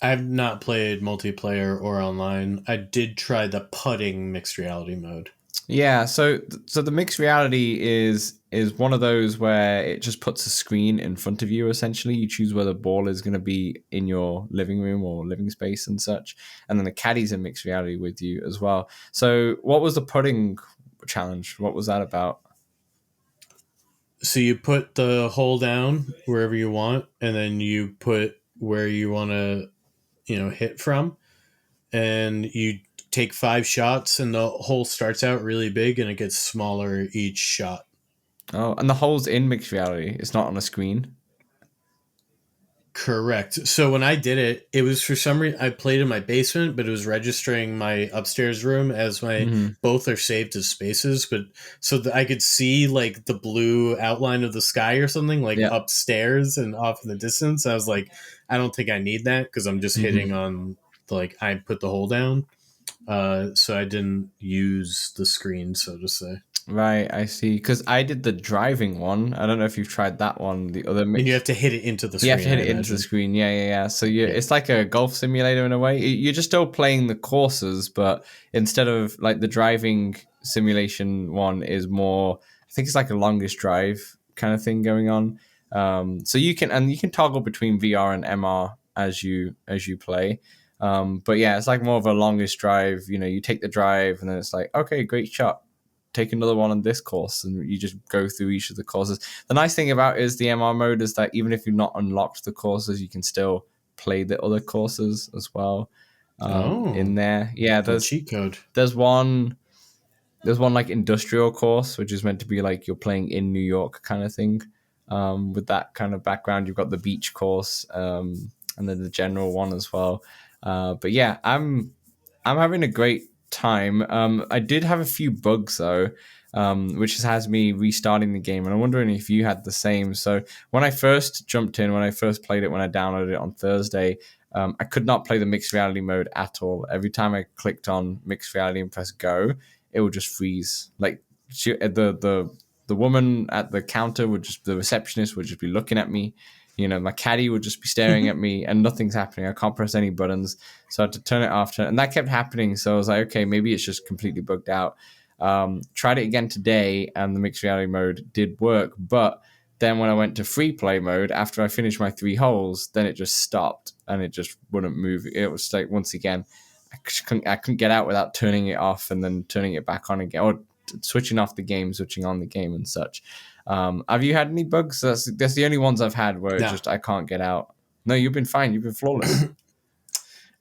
I've not played multiplayer or online. I did try the putting mixed reality mode. Yeah, so the mixed reality is one of those where it just puts a screen in front of you. Essentially, you choose where the ball is going to be in your living room or living space and such, and then the caddy's in mixed reality with you as well. So, what was the putting challenge? What was that about? So you put the hole down wherever you want, and then you put where you want to, hit from, and you take 5 shots, and the hole starts out really big, and it gets smaller each shot. Oh, and the hole's in mixed reality. It's not on a screen. Correct. So when I did it, it was for some reason I played in my basement, but it was registering my upstairs room as both are saved as spaces. But so that I could see like the blue outline of the sky or something like upstairs and off in the distance. I was like, I don't think I need that because I'm just hitting on I put the hole down. So I didn't use the screen, so to say. Right, I see. Because I did the driving one. I don't know if you've tried that one. The other, and you have to hit it into the screen. You have to hit it into the screen. Yeah. So it's like a golf simulator in a way. You're just still playing the courses, but instead of like the driving simulation one is more. I think it's like a longest drive kind of thing going on. So you can toggle between VR and MR as you play. But yeah, it's like more of a longest drive. You take the drive, and then it's like, okay, great shot. Take another one on this course, and you just go through each of the courses. The nice thing about is the MR mode is that even if you've not unlocked the courses, you can still play the other courses as well. In there, yeah. There's cheat code. There's one like industrial course, which is meant to be like you're playing in New York kind of thing. With that kind of background, you've got the beach course, and then the general one as well. But yeah, I'm having a great time. I did have a few bugs though, which has me restarting the game, and I'm wondering if you had the same. So when I first jumped in, when I first played it, when I downloaded it on Thursday, I could not play the mixed reality mode at all. Every time I clicked on mixed reality and press go, it would just freeze. Like the woman at the counter the receptionist would just be looking at me. My caddy would just be staring at me, and nothing's happening. I can't press any buttons, so I had to turn it off. And that kept happening. So I was like, okay, maybe it's just completely bugged out. Tried it again today, and the mixed reality mode did work, but then when I went to free play mode, after I finished my 3 holes, then it just stopped and it just wouldn't move. It was like, once again, I couldn't get out without turning it off and then turning it back on again, or switching off the game, switching on the game and such. Have you had any bugs? That's the only ones I've had where I can't get out. No, you've been fine. You've been flawless.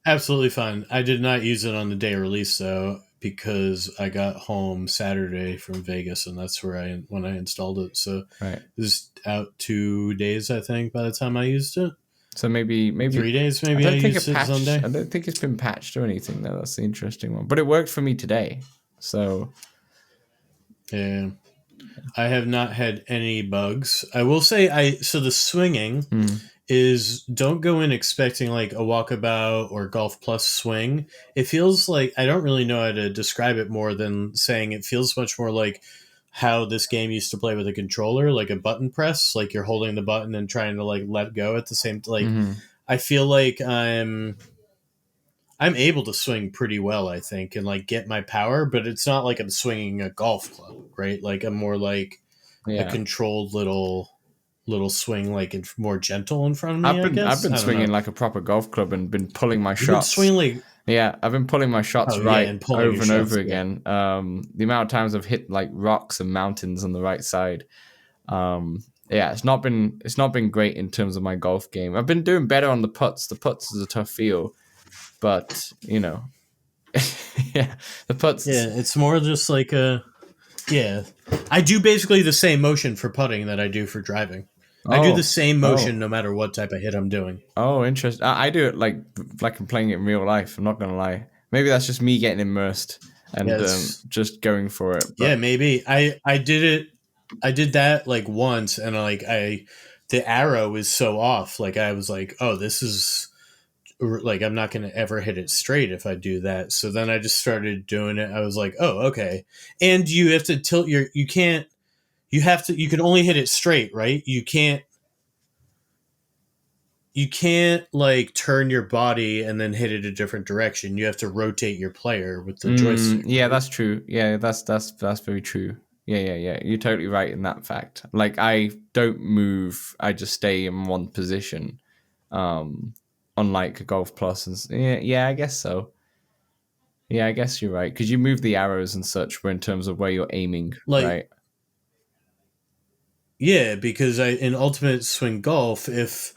Absolutely fine. I did not use it on the day of release though, because I got home Saturday from Vegas, and that's where when I installed it. So right. It was out 2 days, I think, by the time I used it. So maybe 3 days. Maybe I used it Sunday. I don't think it's been patched or anything though. That's the interesting one. But it worked for me today. So yeah, I have not had any bugs. I will say so the swinging is, don't go in expecting like a Walkabout or Golf Plus swing. It feels like, I don't really know how to describe it more than saying it feels much more like how this game used to play with a controller, like a button press, like you're holding the button and trying to like let go at the same time. I feel like I'm able to swing pretty well, I think, and like get my power, but it's not like I'm swinging a golf club, right? Like I'm more like a controlled little swing, like more gentle in front of me. I've been swinging like a proper golf club and been pulling my shots. I've been pulling my shots over and over again. The amount of times I've hit like rocks and mountains on the right side. It's not been great in terms of my golf game. I've been doing better on the putts. The putts is a tough feel, but the putts. Yeah, it's more just like I do basically the same motion for putting that I do for driving. I do the same motion no matter what type of hit I'm doing. Oh, interesting. I do it like I'm playing it in real life. I'm not going to lie. Maybe that's just me getting immersed and just going for it. But. Yeah, maybe. I did it. I did that like once, and the arrow is so off. Like I was like, oh, this is like, I'm not going to ever hit it straight if I do that. So then I just started doing it. I was like, oh, okay. And you have to tilt you can only hit it straight, right? You can't like turn your body and then hit it a different direction. You have to rotate your player with the joystick. Yeah, that's true. Yeah, that's very true. Yeah. You're totally right in that fact. Like I don't move. I just stay in one position. Unlike Golf Plus and I guess so. Yeah, I guess you're right, because you move the arrows and such in terms of where you're aiming, right? Yeah, because in Ultimate Swing Golf, if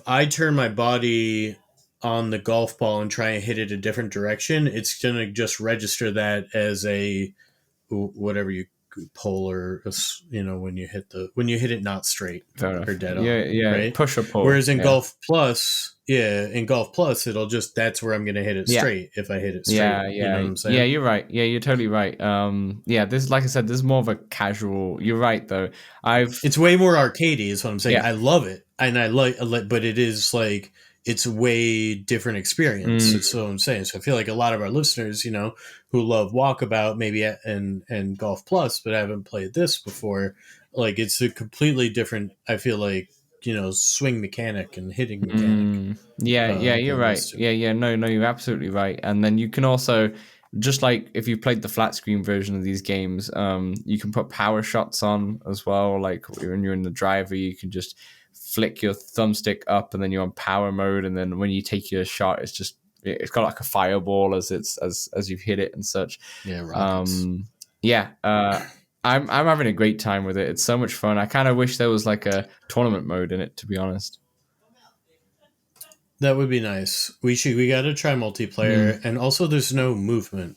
I turn my body on the golf ball and try and hit it a different direction, it's gonna just register that as a whatever you pull, or when you hit it not straight or dead on. Yeah, right? Push or pull. Whereas in Golf Plus, it'll just, that's where I'm gonna hit it straight if I hit it straight. Yeah. You know what I'm saying? Yeah, you're right. Yeah, you're totally right. This, like I said, this is more of a casual. You're right though. It's way more arcadey, is what I'm saying. Yeah. I love it, and I like, but it is like, it's a way different experience. That's what I'm saying. So I feel like a lot of our listeners, who love Walkabout maybe and Golf Plus, but haven't played this before, like it's a completely different, I feel like, swing mechanic and hitting mechanic. You're right. No, you're absolutely right. And then you can also, just like if you played the flat screen version of these games, you can put power shots on as well. Like when you're in the driver, you can just flick your thumbstick up and then you're on power mode, and then when you take your shot, it's got like a fireball as you've hit it and such. I'm having a great time with it. It's so much fun. I kind of wish there was like a tournament mode in it, to be honest. That would be nice. We got to try multiplayer, and also there's no movement.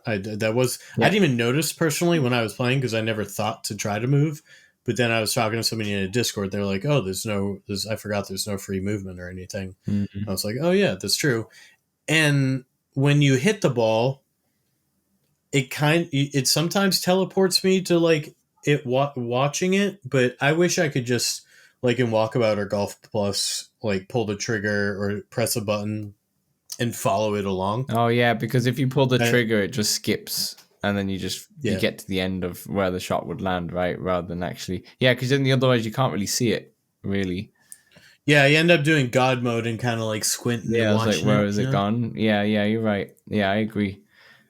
I didn't even notice personally when I was playing, because I never thought to try to move. But then I was talking to somebody in a Discord. They're like, "Oh, I forgot there's no free movement or anything." I was like, "Oh yeah, that's true." And when you hit the ball, it sometimes teleports me to like it watching it. But I wish I could just like in Walkabout or Golf Plus, like pull the trigger or press a button and follow it along. Oh yeah, because if you pull the I, trigger, it just skips, and then you yeah, get to the end of where the shot would land, right? Rather than actually, yeah, because then the otherwise you can't really see it, really. yeah. You end up doing God mode and kind of like squinting and Yeah, it's like watching where it. is it gone? Yeah, yeah, you're right. Yeah, I agree.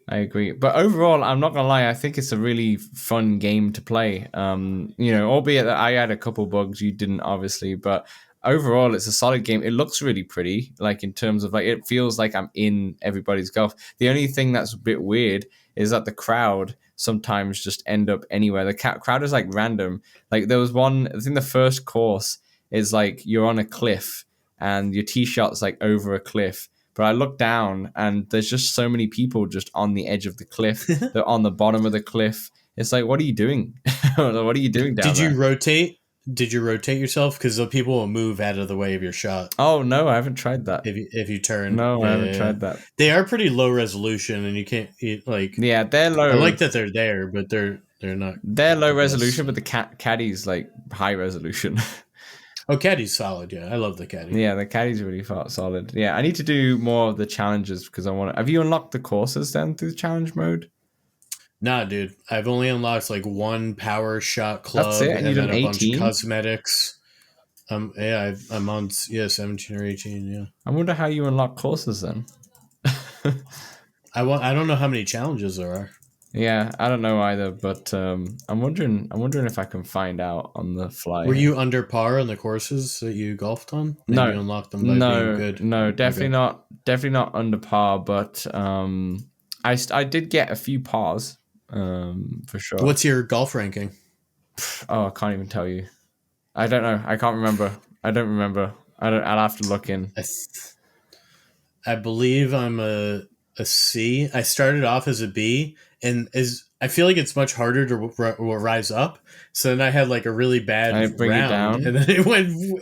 I agree. But overall, I'm not gonna lie, I think it's a really fun game to play. Albeit that I had a couple bugs, you didn't obviously, but overall it's a solid game. It looks really pretty, like in terms of like it feels like I'm in everybody's golf. The only thing that's a bit weird is that the crowd sometimes just end up anywhere. The crowd is like random. Like there was one, I think the first course is like you're on a cliff and your tee shot's like over a cliff, but I look down and there's just so many people just on the edge of the cliff. They're on the bottom of the cliff. It's like, what are you doing? What are you doing down Did you there? rotate? Did you rotate yourself? Because the people will move out of the way of your shot Oh no, I haven't tried that. if you turn. No, I Yeah, haven't yeah, yeah. tried that. They are pretty low resolution, and you can't like. Yeah, they're I low. like that they're there, but they're not They're low the best. resolution, but the caddy's like high resolution. Oh, caddy's solid. Yeah, I love the caddy. Yeah, the caddy's really solid. Yeah, I need to do more of the challenges because I want to. Have you unlocked the courses then through the challenge mode? Nah, dude, I've only unlocked like one power shot That's it, club and you and then done a bunch of 18. cosmetics. Yeah, I'm on 17 or 18. Yeah, I wonder how you unlock courses then. I don't know how many challenges there are. Yeah, I don't know either, but I'm wondering. I'm wondering if I can find out on the fly Were here. you under par on the courses that you golfed on, and No, you unlocked them by being no, good? no, definitely Okay. not. Definitely not under par, but I did get a few pars, for sure. What's your golf ranking? Oh, I can't even tell you. I don't know. I can't remember. I don't remember. I don't. I'll have to look in. I, th- I believe I'm a C. I started off as a B, and as I feel like it's much harder to rise up. So then I had like a really bad I bring it round, down. and then it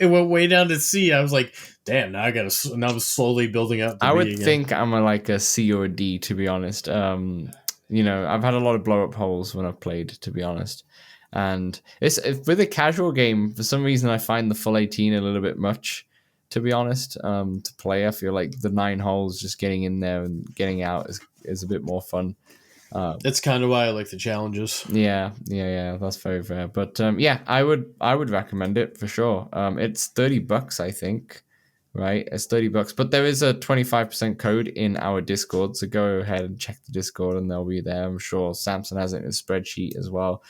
went way down to C. I was like, damn, now I gotta. Now I'm slowly building up to I B would again. think I'm like a C or a D, to be honest. I've had a lot of blow up holes when I've played, to be honest. And it's with a casual game, for some reason, I find the full 18 a little bit much, to be honest. To play, I feel like the 9 holes, just getting in there and getting out is a bit more fun. That's kind of why I like the challenges. Yeah, that's very fair. But yeah, I would recommend it for sure. It's $30, I think, right? It's $30, but there is a 25% code in our Discord, so go ahead and check the Discord, and they'll be there. I'm sure Samson has it in his spreadsheet as well.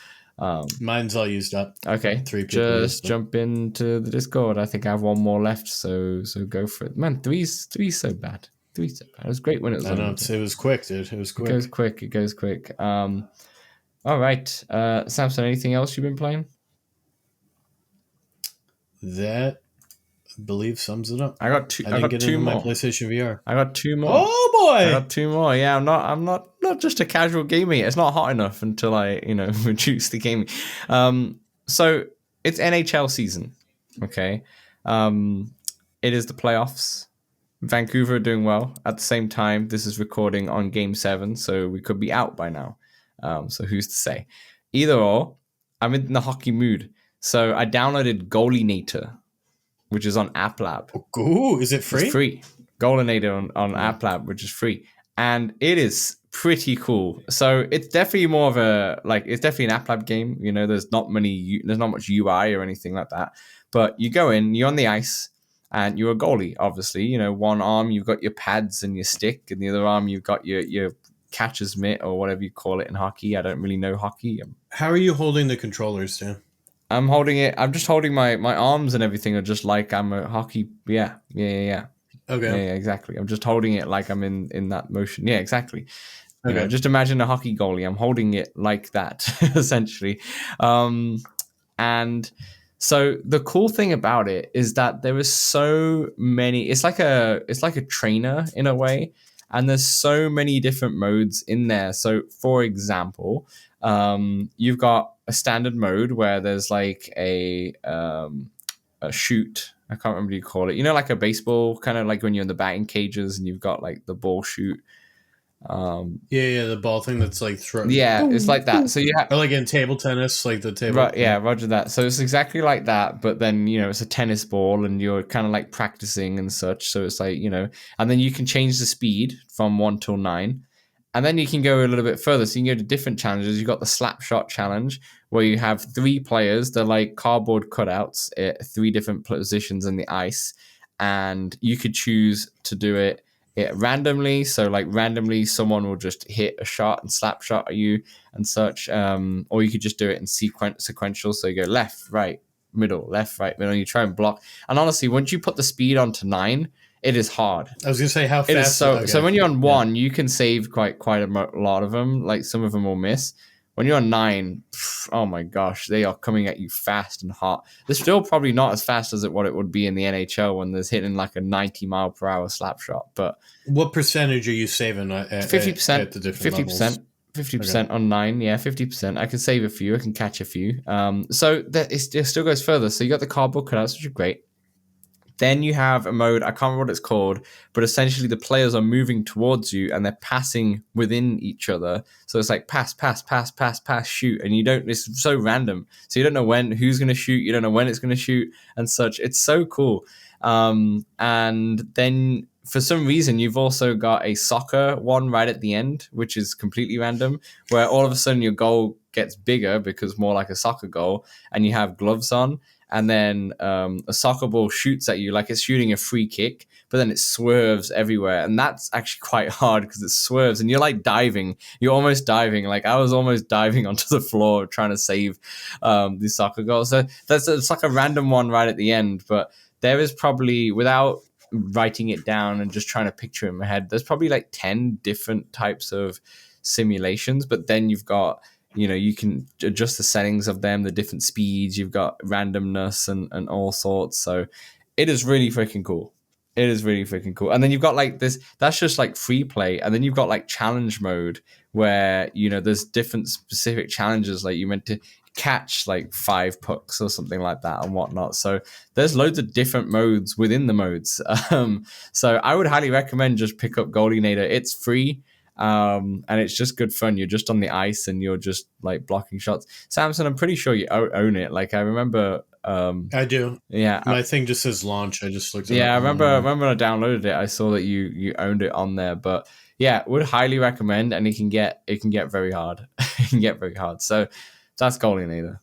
Mine's all used up. Okay, 3 people just used them. jump into the Discord. I think I have one more left, so go for it. Man, three's so bad. Three's so bad. It was great when it was I know unlimited. it was quick, dude. It was It goes quick. quick. It goes quick. All right, Samson. Anything else you've been playing? That I believe sums it up. I got two. I I didn't got get two into my more. PlayStation VR. I got two more. Oh I boy! got two more. Yeah, I'm not just a casual gamer. It's not hot enough until I reduce the gaming. So it's NHL season. Okay. It is the playoffs. Vancouver are doing well. At the same time, this is recording on Game 7, so we could be out by now. So who's to say? Either or, I'm in the hockey mood. So I downloaded Golienator, which is on App Lab. Ooh, is it It's free? free. Golienator on Yeah. App Lab, which is free. And it is pretty cool. So it's definitely more of it's definitely an App Lab game. There's not much UI or anything like that. But you go in, you're on the ice, and you're a goalie, obviously. One arm, you've got your pads and your stick, and the other arm, you've got your catcher's mitt or whatever you call it in hockey. I don't really know hockey. How are you holding the controllers, Dan? I'm holding it. I'm just holding my arms and everything are just like I'm a hockey. Yeah. Yeah, Okay. exactly. I'm just holding it like I'm in that motion. Yeah, exactly. Okay. Just imagine a hockey goalie. I'm holding it like that, essentially. And so the cool thing about it is that there is so many. It's like a trainer in a way, and there's so many different modes in there. So, for example, you've got a standard mode where there's like a shoot. I can't remember what you call it. Like a baseball, kind of like when you're in the batting cages and you've got like the ball shoot. Yeah, the ball thing that's like Yeah, it's like that. So you have or like in table tennis, like the table. right, yeah, roger that. So it's exactly like that, but then it's a tennis ball, and you're kind of like practicing and such. So it's like and then you can change the speed from 1 till 9, and then you can go a little bit further. So you can go to different challenges. You got the slap shot challenge, where you have 3 players. They're like cardboard cutouts at 3 different positions in the ice, and you could choose to do it randomly. So like randomly, someone will just hit a shot and slap shot at you and such. Or you could just do it in sequential. So you go left, right, middle, left, right, middle. And you try and block. And honestly, once you put the speed onto 9, it is hard. I was gonna say how fast. It is so when you're on 1, you can save quite a lot of them. Like some of them will miss. When you're on 9, oh my gosh, they are coming at you fast and hot. They're still probably not as fast as what it would be in the NHL when there's hitting like a 90-mile-per-hour slap shot. But what percentage are you saving at 50%? At the different 50%. 50% on 9, yeah, 50%. I can save a few, I can catch a few. So that it still goes further. So you got the cardboard cutouts, which are great. Then you have a mode, I can't remember what it's called, but essentially the players are moving towards you and they're passing within each other. So it's like pass, pass, pass, pass, pass, shoot. And it's so random. So you don't know who's going to shoot. You don't know when it's going to shoot and such. It's so cool. And then for some reason, you've also got a soccer one right at the end, which is completely random, where all of a sudden your goal gets bigger because more like a soccer goal, and you have gloves on. And then a soccer ball shoots at you like it's shooting a free kick, but then it swerves everywhere. And that's actually quite hard because it swerves and you're like diving. You're almost diving. Like I was almost diving onto the floor trying to save the soccer goal. So it's like a random one right at the end. But there is probably, without writing it down and just trying to picture it in my head, there's probably like 10 different types of simulations. But then you've got you can adjust the settings of them, the different speeds. You've got randomness and all sorts. So it is really freaking cool. It is really freaking cool. And then you've got like this, that's just like free play. And then you've got like challenge mode where, there's different specific challenges. Like you meant to catch like 5 pucks or something like that and whatnot. So there's loads of different modes within the modes. So I would highly recommend just pick up Golienator. It's free. And it's just good fun. You're just on the ice and you're just like blocking shots. Samson, I'm pretty sure you own it. Like I remember. I do. Yeah, my thing just says launch. I just looked. Yeah, I remember when I downloaded it, I saw that you owned it on there. But yeah, would highly recommend. And it can get very hard. It can get very hard. So that's Golienator.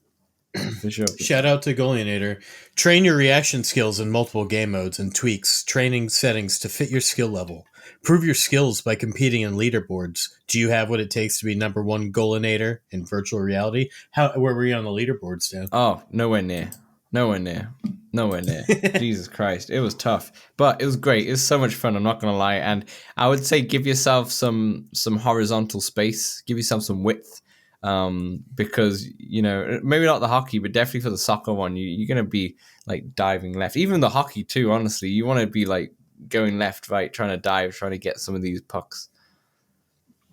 For sure. Shout out to Golienator. Train your reaction skills in multiple game modes and tweaks training settings to fit your skill level. Prove your skills by competing in leaderboards. Do you have what it takes to be number 1 Golienator in virtual reality? Where were you on the leaderboards, Dan? Oh, nowhere near. Jesus Christ. It was tough, but it was great. It was so much fun. I'm not going to lie. And I would say give yourself some horizontal space. Give yourself some width. Because maybe not the hockey, but definitely for the soccer one, you're gonna be like diving left. Even the hockey too, honestly, you want to be like going left, right, trying to dive, trying to get some of these pucks.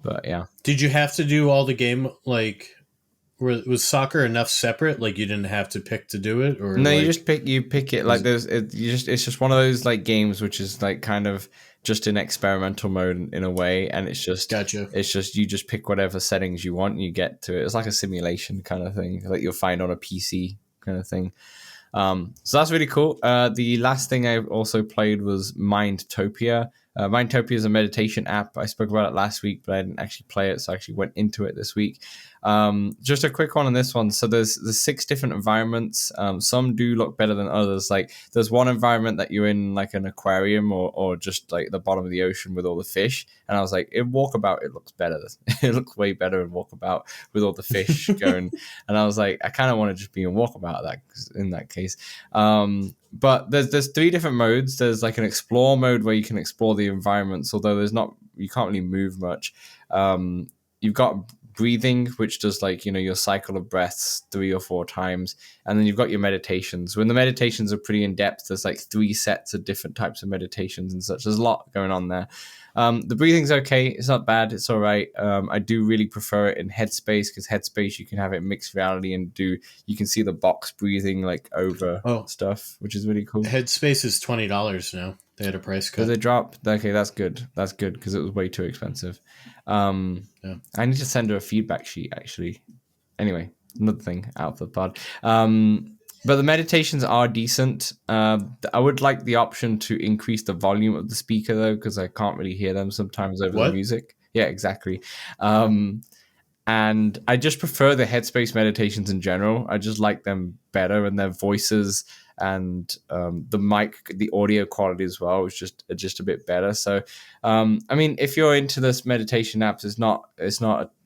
But yeah, did you have to do all the game like? Was soccer enough separate? Like you didn't have to pick to do it, or no? Like, you just pick it. Like it's just one of those like games which is like kind of just in experimental mode in a way, and it's just gotcha. It's just you just pick whatever settings you want and you get to it. It's like a simulation kind of thing, like you'll find on a PC kind of thing. So that's really cool. The last thing I also played was Mindtopia. Mindtopia is a meditation app. I spoke about it last week, but I didn't actually play it, so I actually went into it this week. Just a quick one on this one. So there's 6 different environments. Some do look better than others. Like there's one environment that you're in like an aquarium or just like the bottom of the ocean with all the fish. And I was like, in Walkabout, it looks better. It looks way better in Walkabout with all the fish going. And I was like, I kind of want to just be in Walkabout in that case. But there's 3 different modes. There's like an explore mode where you can explore the environments, although you can't really move much. You've got breathing, which does like your cycle of breaths 3 or 4 times, and then you've got your meditations. When the meditations are pretty in depth, there's like 3 sets of different types of meditations and such. There's a lot going on there. The breathing's okay. It's not bad. It's all right. I do really prefer it in Headspace because Headspace you can have it mixed reality and you can see the box breathing like over stuff, which is really cool. Headspace is $20 now. They had a price Did cut. they drop? Okay, that's good. That's good because it was way too expensive. Yeah. I need to send her a feedback sheet actually. Anyway, another thing out for the pod. But the meditations are decent. I would like the option to increase the volume of the speaker though, because I can't really hear them sometimes over the What? music. Yeah, exactly. And I just prefer the headspace meditations in general. I just like them better, and their voices and the mic, the audio quality as well is just a bit better. So, I mean, if you're into this meditation apps,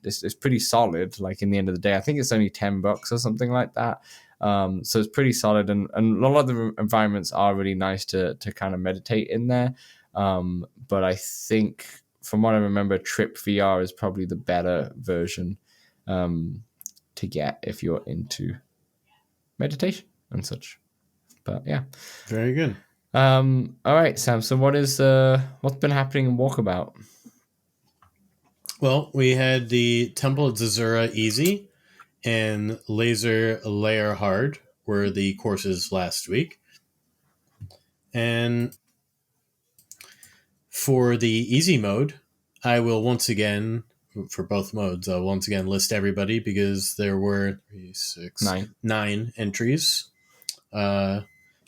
it's pretty solid. Like in the end of the day, I think it's only $10 or something like that. So it's pretty solid, and a lot of the environments are really nice to kind of meditate in there. But I think, from what I remember, Trip VR is probably the better version to get if you're into meditation and such. But yeah. Very good. All right, Samson, what's been happening in Walkabout? Well, we had the Temple of Zazura Easy and Laser Layer Hard were the courses last week. And for the easy mode, I will once again, for both modes, I'll once again list everybody because there were 9 entries.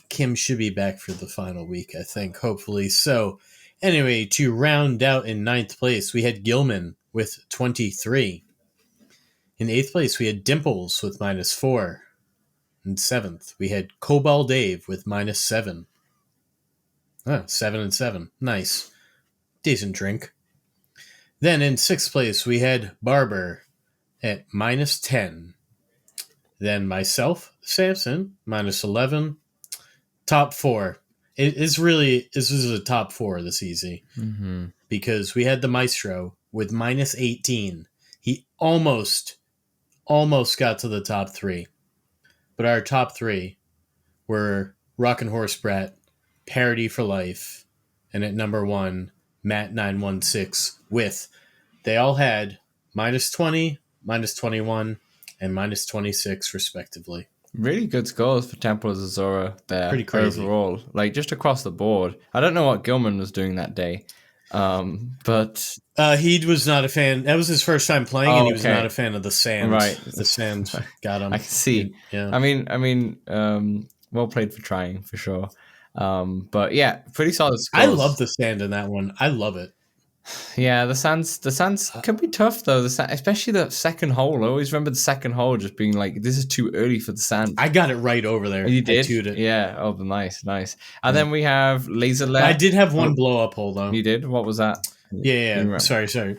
Kim should be back for the final week, I think, hopefully. So, anyway, to round out in 9th place, we had Gilman with 23. In 8th place, we had Dimples with -4. In 7th, we had Cobalt Dave with -7. 7 and 7. Nice. Decent drink. Then in 6th place, we had Barber at -10. Then myself, Samson, -11. Top 4. This is a top 4 this easy. Mm-hmm. Because we had the Maestro with -18. He almost got to the top 3. But our top 3 were Rockin' Horse Brat, Parody for Life, and at number 1, Matt916 they all had -20, -21, and -26 respectively. Really good scores for Temple of Zazura there. Pretty crazy. Overall. Like just across the board. I don't know what Gilman was doing that day. But he was not a fan. That was his first time playing, and he was not a fan of the sand. Right. The sand got him. I can see. Yeah. I mean, well played for trying, for sure. But yeah, pretty solid scores. I love the sand in that one. I love it. Yeah, the sands can be tough though. Especially the second hole. I always remember the second hole just being like, "This is too early for the sand." I got it right over there. Oh, you did? I tuned it. Yeah. Oh, nice. And then we have Laser Layer. I did have one blow up hole though. You did? What was that? Yeah. Sorry.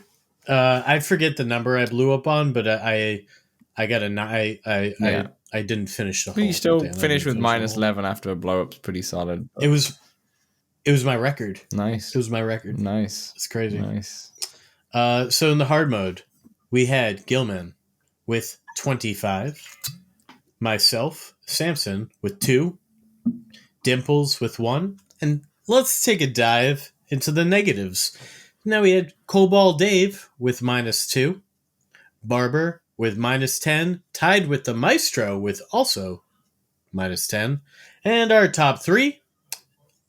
I forget the number I blew up on, but I got a I didn't finish the hole. But you still finished with -11 after a blow up. Pretty solid. It was my record. Nice. It was my record. Nice. It's crazy. Nice. So in the hard mode, we had Gilman with 25, myself, Samson, with 2, Dimples with 1, and let's take a dive into the negatives. Now we had Cobalt Dave with -2, Barber with -10, tied with the Maestro with also -10, and our top 3,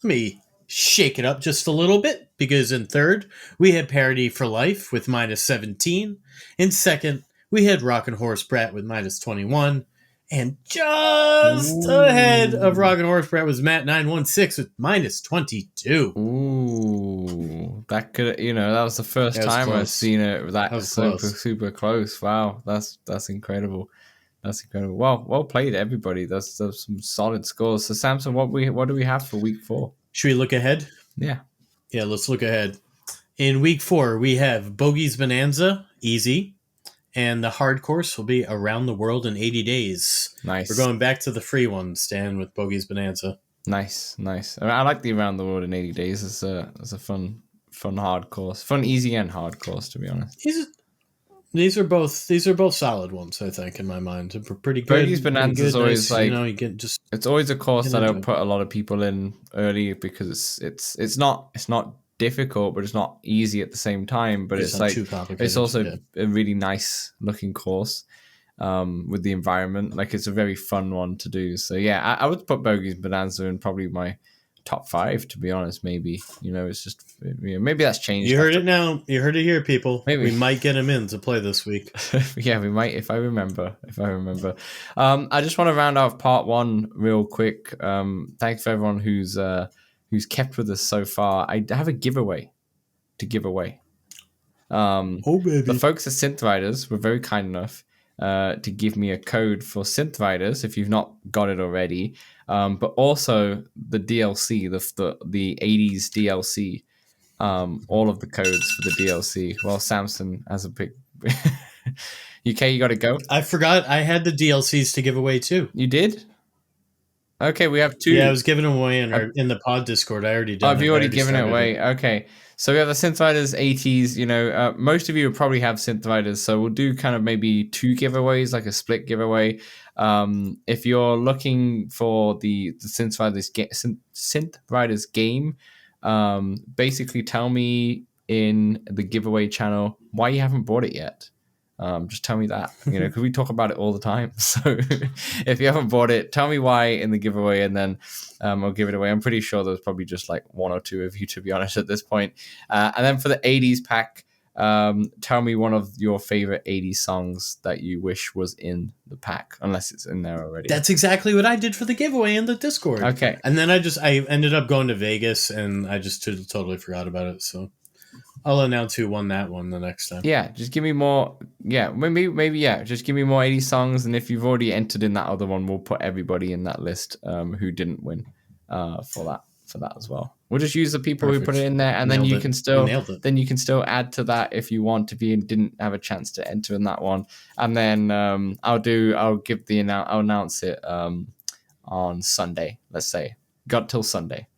let me shake it up just a little bit, because in 3rd, we had Parody for Life with -17. In 2nd, we had Rockin' Horse Brat with -21. And just ahead of Rockin' Horse Brat was Matt916 with -22. Ooh. That could, that was the first time I've seen it that super close. Wow. That's incredible. That's incredible. Well played, everybody. That's some solid scores. So, Samson, what do we have for week 4? Should we look ahead? Yeah. Yeah, let's look ahead. In week 4, we have Bogey's Bonanza, easy. And the hard course will be Around the World in 80 Days. Nice. We're going back to the free ones, Dan, with Bogey's Bonanza. Nice. I like the Around the World in 80 Days. It's a fun hard course. Fun, easy, and hard course, to be honest. These are both solid ones, I think, in my mind. They're pretty good. Bogey's Bonanza is always nice, like, you get just. It's always a course that I'll put a lot of people in early because it's not difficult, but it's not easy at the same time. But it's like, it's also a really nice looking course with the environment. Like, it's a very fun one to do. So yeah, I would put Bogey's Bonanza in probably my top 5, to be honest. Maybe, it's just, maybe that's changed. You heard it now. You heard it here, people. Maybe. We might get him in to play this week. Yeah, we might, if I remember. I just want to round off part 1 real quick. Thanks for everyone who's kept with us so far. I have a giveaway to give away. Baby. The folks at Synthriders were very kind enough to give me a code for Synthriders if you've not got it already, but also the DLC, the 80s DLC, all of the codes for the DLC. Well, Samson has a big UK, you got to go. I forgot I had the DLCs to give away too. You did? Okay, we have 2. Yeah, I was giving them away in the pod Discord. I already did. Have you already given it away? Okay. So we have the Synthriders 80s. Most of you will probably have Synthriders, so we'll do kind of maybe 2 giveaways, like a split giveaway. If you're looking for the Synthriders game, basically tell me in the giveaway channel why you haven't bought it yet. Just tell me that, because we talk about it all the time. So if you haven't bought it, tell me why in the giveaway, and then I'll give it away. I'm pretty sure there's probably just like 1 or 2 of you, to be honest, at this point. And then for the 80s pack, tell me one of your favorite 80s songs that you wish was in the pack, unless it's in there already. That's exactly what I did for the giveaway in the Discord. Okay. And then I ended up going to Vegas, and I just totally forgot about it. So I'll announce who won that one the next time. Yeah, just give me more. Yeah, maybe. Yeah, just give me more 80 songs, and if you've already entered in that other one, we'll put everybody in that list who didn't win for that as well. We'll just use the people who put it in there, and then you can still add to that if you want, if you didn't have a chance to enter in that one. And then I'll announce it on Sunday. Let's say got till Sunday.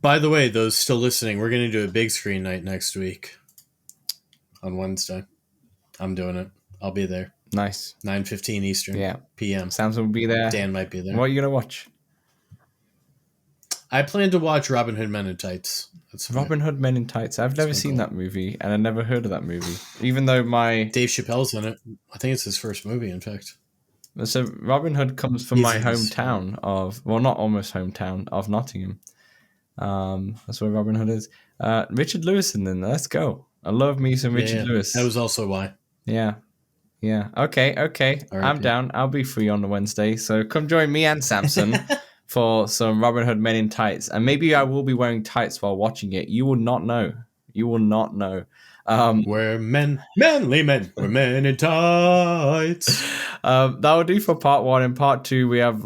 By the way, those still listening, we're going to do a big screen night next week on Wednesday. I'm doing it. I'll be there. Nice. 9:15 Eastern. PM. Samson will be there. Dan might be there. What are you going to watch? I plan to watch Robin Hood Men in Tights. Robin Hood Men in Tights. I've never seen that movie, and I never heard of that movie. Even though Dave Chappelle's in it. I think it's his first movie, in fact. So Robin Hood comes from my hometown not almost hometown of Nottingham. That's where Robin Hood is. Richard Lewis in there. Let's go. I love me some Richard Lewis. That was also why. Yeah. Okay. Right, I'm down. I'll be free on the Wednesday, so come join me and Samson for some Robin Hood Men in Tights, and maybe I will be wearing tights while watching it. You will not know. We're manly men. We're men in tights. That will do for part 1. In part 2, we have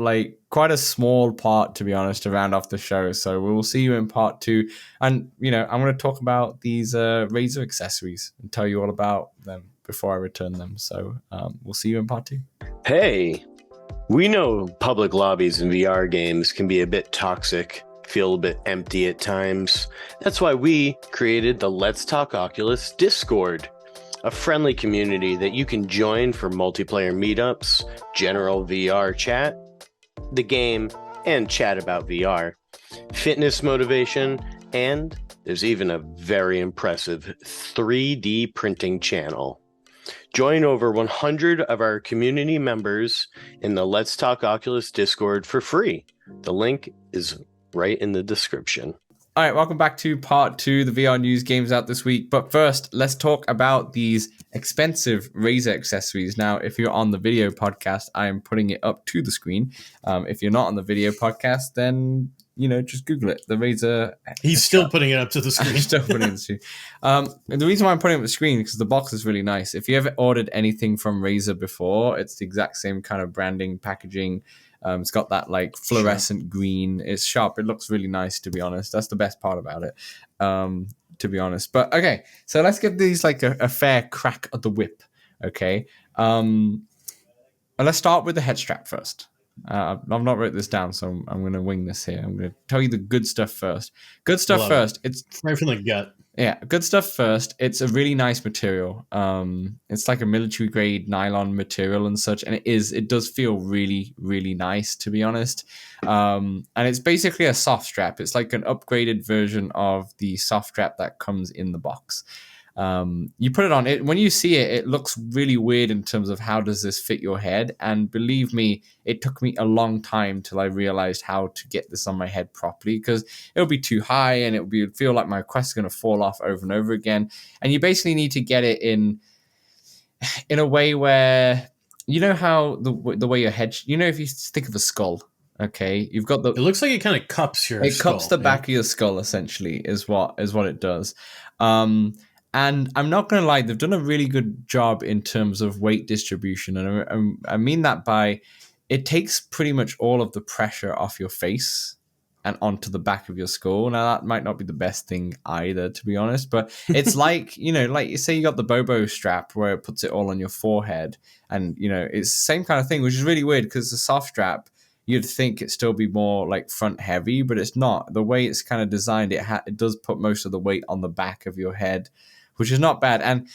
quite a small part, to be honest, to round off the show. So we will see you in part 2. And, I'm going to talk about these Razer accessories and tell you all about them before I return them. So we'll see you in part 2. Hey, we know public lobbies in VR games can be a bit toxic, feel a bit empty at times. That's why we created the Let's Talk Oculus Discord, a friendly community that you can join for multiplayer meetups, general VR chat, the game, and chat about VR, fitness motivation, and there's even a very impressive 3D printing channel. Join over 100 of our community members in the Let's Talk Oculus Discord for free. The link is right in the description. All right, welcome back to part 2, the VR news games out this week. But first, let's talk about these expensive Razer accessories. Now, if you're on the video podcast, I am putting it up to the screen. If you're not on the video podcast, then, just Google it. The Razer... He's still putting it up to the screen. I'm still putting it up to the screen. The reason why I'm putting it up to the screen is because the box is really nice. If you ever ordered anything from Razer before, it's the exact same kind of branding, packaging. It's got that fluorescent green. It's sharp. It looks really nice, to be honest. That's the best part about it, to be honest. But okay, so let's give these a fair crack at the whip. Okay, and let's start with the head strap first. I've not wrote this down, so I'm going to wing this here. I'm going to tell you the good stuff first. Good stuff first. It's right from the gut. Yeah, good stuff first. It's a really nice material. It's like a military grade nylon material and such, and it does feel really, really nice, to be honest. And it's basically a soft strap. It's like an upgraded version of the soft strap that comes in the box. You put it on it when you see it, it looks really weird in terms of how does this fit your head. And believe me, it took me a long time till I realized how to get this on my head properly, because it'll be too high and it'd feel like my quest is going to fall off over and over again. And you basically need to get it in a way where, you know how the way your head, you know, if you think of a skull, okay, you've got It looks like it kind of cups your skull. It cups the back of your skull, essentially, is what it does. And I'm not going to lie, they've done a really good job in terms of weight distribution. And I mean that by, it takes pretty much all of the pressure off your face and onto the back of your skull. Now, that might not be the best thing either, to be honest, but it's like, you know, like you say you got the Bobo strap where it puts it all on your forehead. And, you know, it's the same kind of thing, which is really weird because the soft strap, you'd think it'd still be more like front heavy, but it's not. The way it's kind of designed, it does put most of the weight on the back of your head, which is not bad. And,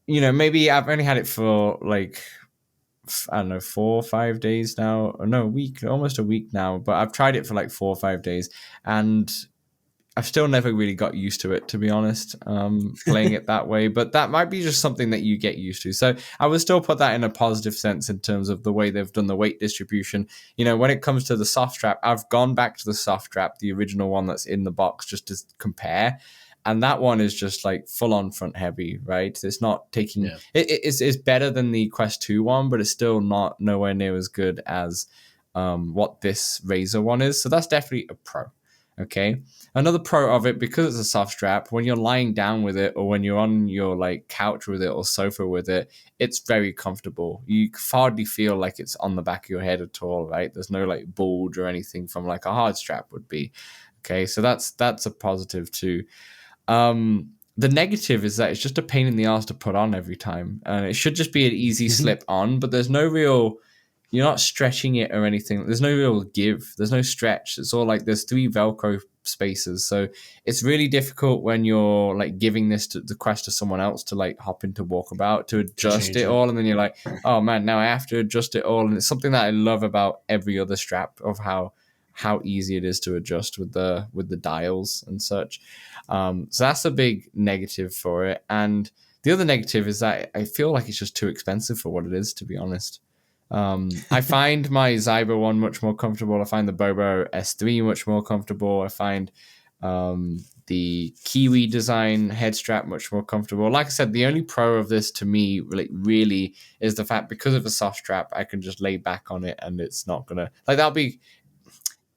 you know, maybe I've only had it for like, I don't know, 4 or 5 days now. Or no, a week, almost a week now. But I've tried it for like 4 or 5 days. And I've still never really got used to it, to be honest, playing it that way. But that might be just something that you get used to. So I would still put that in a positive sense in terms of the way they've done the weight distribution. You know, when it comes to the soft strap, I've gone back to the soft strap, the original one that's in the box, just to compare. And that one is just like full on front heavy, right? It's not taking, it's better than the Quest 2 one, but it's still not nowhere near as good as what this Razer one is. So that's definitely a pro. Okay. Another pro of it, because it's a soft strap, when you're lying down with it or when you're on your like couch with it or sofa with it, it's very comfortable. You hardly feel like it's on the back of your head at all, right? There's no like bulge or anything from like a hard strap would be. Okay. So that's a positive too. The negative is that it's just a pain in the ass to put on every time. And it should just be an easy slip on, but there's no real, you're not stretching it or anything. There's no real give. There's no stretch. It's all like there's 3 Velcro spaces. So it's really difficult when you're like giving the quest to someone else to like hop into Walkabout to adjust it all. And then you're like, oh man, now I have to adjust it all. And it's something that I love about every other strap of how easy it is to adjust with the dials and such. So that's a big negative for it. And the other negative is that I feel like it's just too expensive for what it is, to be honest. I find my Zyber one much more comfortable. I find the Bobo S3 much more comfortable. I find the Kiwi design head strap much more comfortable. Like I said, the only pro of this to me really is the fact, because of a soft strap, I can just lay back on it and it's not gonna, like, that'll be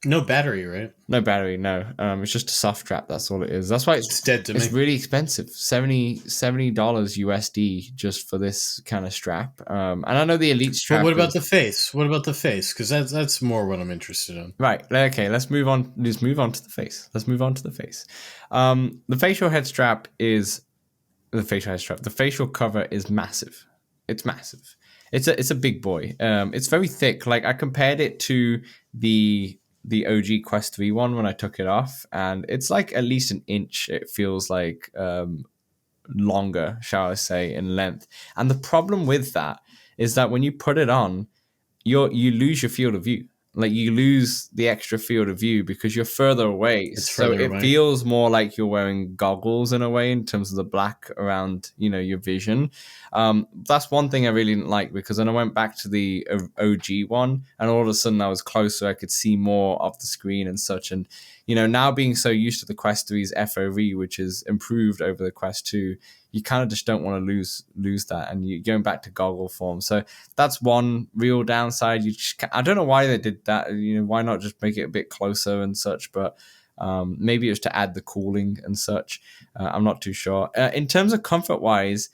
no battery, right? No battery, no. It's just a soft strap. That's all it is. That's why it's dead to me. It's really expensive, $70 USD just for this kind of strap. And I know the Elite strap. But what about the face? What about the face? Because that's more what I'm interested in. Right. Okay. Let's move on. Let's move on to the face. The facial head strap is the facial head strap. The facial cover is massive. It's massive. It's a big boy. It's very thick. Like I compared it to the OG Quest 3 one when I took it off, and it's like at least an inch, it feels like, longer, shall I say, in length. And the problem with that is that when you put it on, you lose your field of view. Like you lose the extra field of view because you're further away. So it feels more like you're wearing goggles in a way in terms of the black around, your vision. That's one thing I really didn't like, because then I went back to the OG one and all of a sudden I was closer. I could see more of the screen and such. And, now being so used to the Quest 3's FOV, which is improved over the Quest 2, you kind of just don't want to lose that, and you're going back to goggle form. So that's one real downside. I don't know why they did that. Why not just make it a bit closer and such? But maybe it was to add the cooling and such. I'm not too sure. In terms of comfort wise,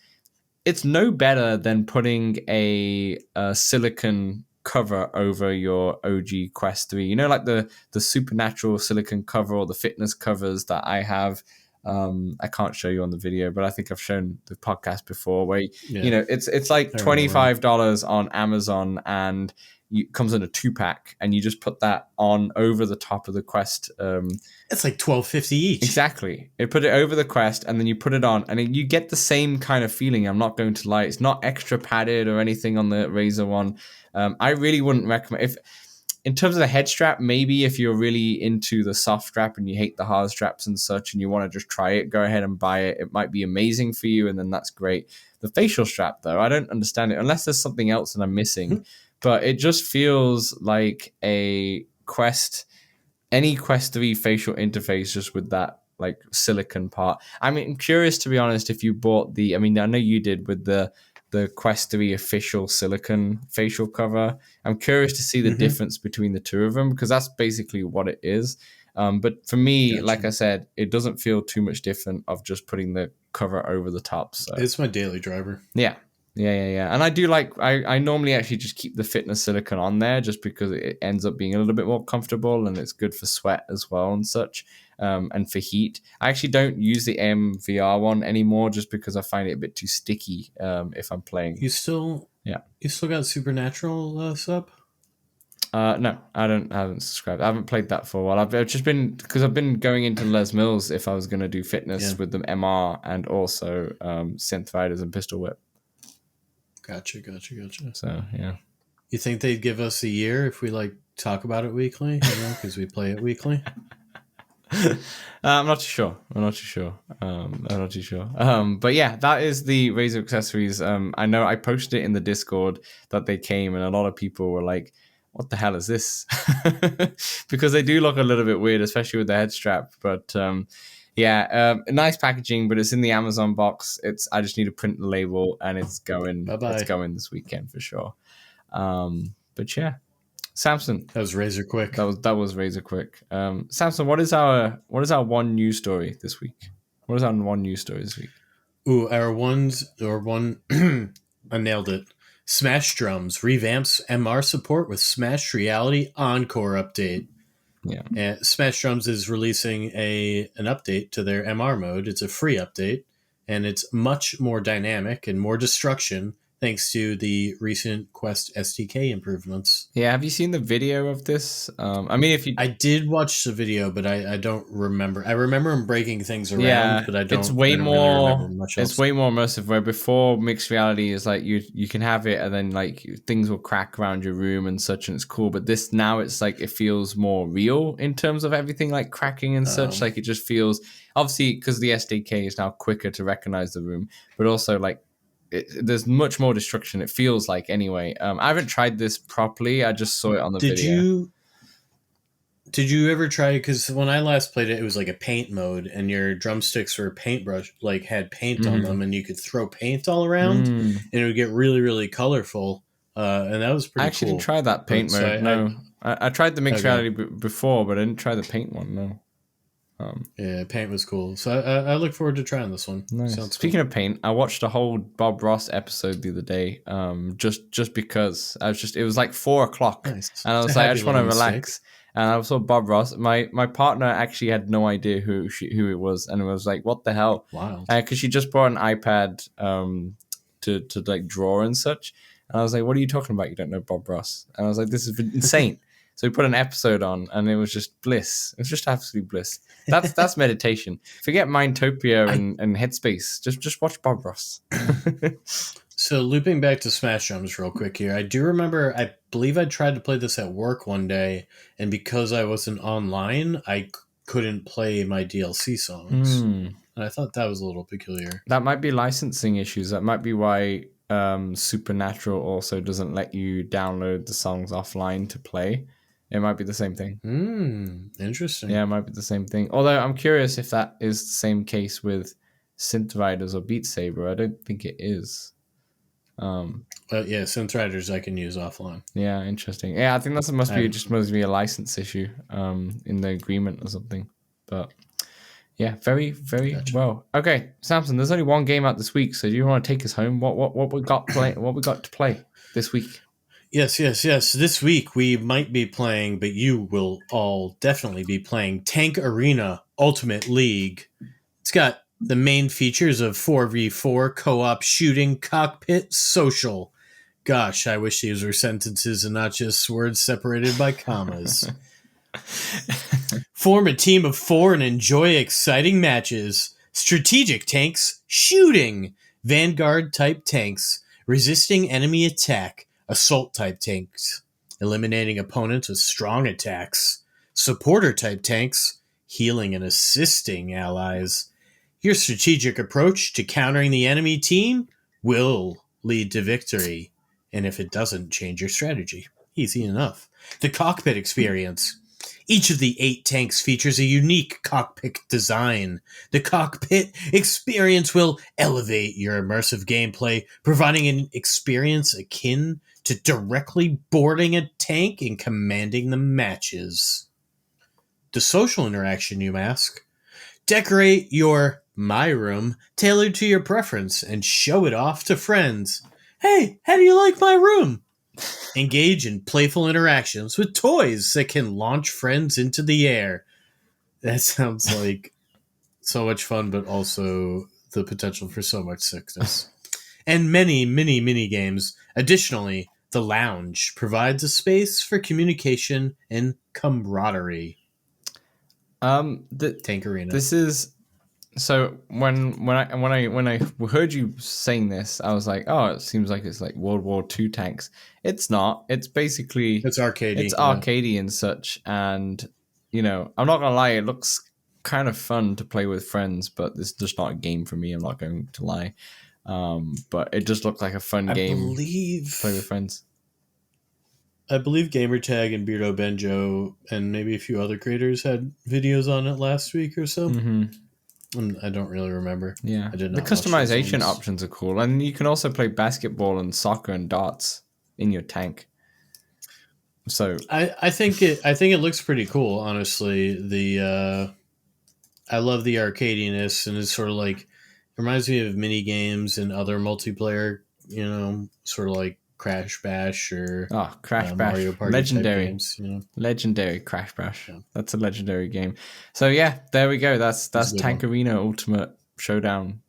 it's no better than putting a silicone cover over your OG Quest 3. Like the supernatural silicone cover or the fitness covers that I have. I can't show you on the video, but I think I've shown the podcast before where, it's like $25 on Amazon, and it comes in a 2-pack, and you just put that on over the top of the Quest. It's like $12.50 each. Exactly. You put it over the Quest and then you put it on, and you get the same kind of feeling. I'm not going to lie. It's not extra padded or anything on the Razer one. I really wouldn't recommend in terms of the head strap, maybe if you're really into the soft strap and you hate the hard straps and such and you want to just try it, go ahead and buy it. It might be amazing for you, and then that's great. The facial strap, though, I don't understand it unless there's something else that I'm missing. But it just feels like a any Quest 3 facial interface just with that like silicon part. I mean, I'm curious, to be honest, if you bought I know you did with the Quest 3 official silicon facial cover. I'm curious to see the difference between the two of them, because that's basically what it is. But for me, like I said, it doesn't feel too much different of just putting the cover over the top. So it's my daily driver. Yeah. And I do like, I normally actually just keep the fitness silicone on there just because it ends up being a little bit more comfortable and it's good for sweat as well and such, and for heat. I actually don't use the MVR one anymore just because I find it a bit too sticky if I'm playing. You still got Supernatural sub? No, I haven't subscribed. I haven't played that for a while. I've just been, because I've been going into Les Mills if I was going to do fitness with the MR and also Synthriders and Pistol Whip. Gotcha. So, yeah. You think they'd give us a year if we like talk about it weekly? Because we play it weekly. I'm not too sure. But yeah, that is the Razer accessories. I know I posted it in the Discord that they came, and a lot of people were like, what the hell is this? Because they do look a little bit weird, especially with the head strap. But nice packaging, but it's in the Amazon box. I just need to print the label, and it's going. Bye-bye. It's going this weekend for sure. But yeah, Samson. That was Razer quick. That was Razer quick. Samson, what is our one news story this week? What is our one news story this week? Ooh, I nailed it. Smash Drums revamps MR support with Smash Reality Encore update. Yeah. And Smash Drums is releasing an update to their MR mode. It's a free update, and it's much more dynamic and more destruction thanks to the recent Quest SDK improvements. Yeah, have you seen the video of this? I did watch the video, but I don't remember. I remember him breaking things around, but I don't. It's way really more. Remember much else. It's way more immersive. Where before mixed reality is like you can have it, and then like things will crack around your room and such, and it's cool. But this now it's like it feels more real in terms of everything like cracking and such. Like it just feels, obviously because the SDK is now quicker to recognize the room, but also like. There's much more destruction, it feels like, anyway. I haven't tried this properly. I just saw it on the video. Did you ever try it? Because when I last played it, it was like a paint mode, and your drumsticks were paintbrush, like had paint on them, and you could throw paint all around, and it would get really, really colorful. And that was pretty cool. I actually didn't try that paint mode, no. I tried the mixed reality before, but I didn't try the paint one, no. Yeah, paint was cool. So I look forward to trying this one. Nice. Speaking of paint, I watched a whole Bob Ross episode the other day, just because it was like 4:00, nice. And I was like, I just want to relax. And I saw Bob Ross. My partner actually had no idea who it was, and it was like, what the hell? Wow. Because she just bought an iPad to like draw and such, and I was like, what are you talking about? You don't know Bob Ross? And I was like, this is insane. So we put an episode on, and it was just bliss. It was just absolute bliss. That's meditation. Forget Mindtopia and Headspace. Just watch Bob Ross. So looping back to Smash Drums real quick here, I do remember, I believe I tried to play this at work one day, and because I wasn't online, I couldn't play my DLC songs. And I thought that was a little peculiar. That might be licensing issues. That might be why Supernatural also doesn't let you download the songs offline to play. It might be the same thing. Interesting. Yeah, it might be the same thing. Although I'm curious if that is the same case with Synthriders or Beat Saber. I don't think it is. Yeah, Synthriders I can use offline. Yeah, interesting. Yeah, I think that must be a license issue in the agreement or something. But yeah, very, very well. Okay, Samson, there's only one game out this week, so do you want to take us home? What we got to play this week? Yes. This week we might be playing, but you will all definitely be playing Tank Arena Ultimate League. It's got the main features of 4v4 co-op shooting, cockpit, social. Gosh, I wish these were sentences and not just words separated by commas. Form a team of 4 and enjoy exciting matches. Strategic tanks, shooting. Vanguard type tanks, resisting enemy attack. Assault type tanks, eliminating opponents with strong attacks, supporter-type tanks, healing and assisting allies. Your strategic approach to countering the enemy team will lead to victory, and if it doesn't, change your strategy. Easy enough. The cockpit experience. Each of the 8 tanks features a unique cockpit design. The cockpit experience will elevate your immersive gameplay, providing an experience akin to directly boarding a tank and commanding the matches. The social interaction, you ask? Decorate your My Room tailored to your preference and show it off to friends. Hey, how do you like my room? Engage in playful interactions with toys that can launch friends into the air. That sounds like so much fun, but also the potential for so much sickness. And many, many mini games. Additionally, the lounge provides a space for communication and camaraderie. Tank Arena. This is so when I heard you saying this, I was like, oh, it seems like it's like World War II tanks. It's not. It's basically It's arcadey. It's arcadey and such, and I'm not gonna lie, it looks kind of fun to play with friends, but this is just not a game for me. I'm not going to lie. But it just looked like a fun game to play with friends. I believe Gamertag and Beardo Benjo and maybe a few other creators had videos on it last week or so. Mm-hmm. I don't really remember. Yeah, the customization options are cool, and you can also play basketball and soccer and darts in your tank. So I think it looks pretty cool, honestly. I love the arcadiness, and it's sort of like, it reminds me of mini games and other multiplayer, sort of like Crash Bash or Crash Bash, Mario Party legendary games, legendary Crash Bash. Yeah. That's a legendary game. So yeah, there we go. That's Tank Arena Ultimate Showdown.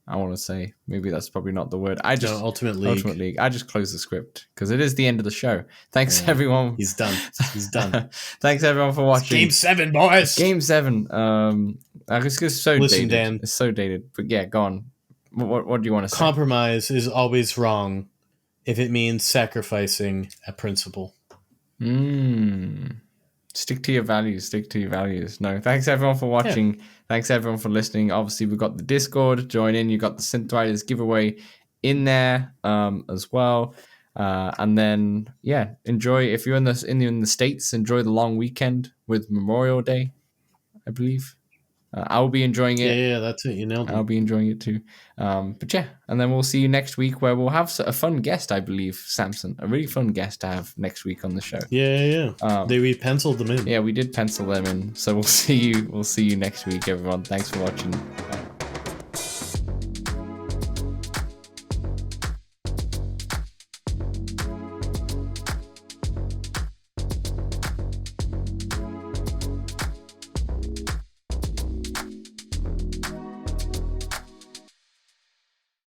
I want to say, maybe that's probably not the word. Ultimate League. I just closed the script because it is the end of the show. Thanks everyone. He's done. Thanks everyone for watching. Game 7, boys. Game 7. It's so Listen, dated. Dan. It's so dated. But yeah, go on. What do you want to say? Compromise is always wrong if it means sacrificing a principle. Stick to your values. No, thanks everyone for watching. Yeah. Thanks everyone for listening. Obviously, we've got the Discord. Join in. You got the Synthriders Giveaway in there as well. And then enjoy. If you're in the States, enjoy the long weekend with Memorial Day, I believe. I'll be enjoying it. Yeah, that's it. You nailed it. I'll be enjoying it too. But yeah, and then we'll see you next week where we'll have a fun guest, I believe, Samson. A really fun guest to have next week on the show. Yeah. We penciled them in. Yeah, we did pencil them in. So we'll see you next week, everyone. Thanks for watching.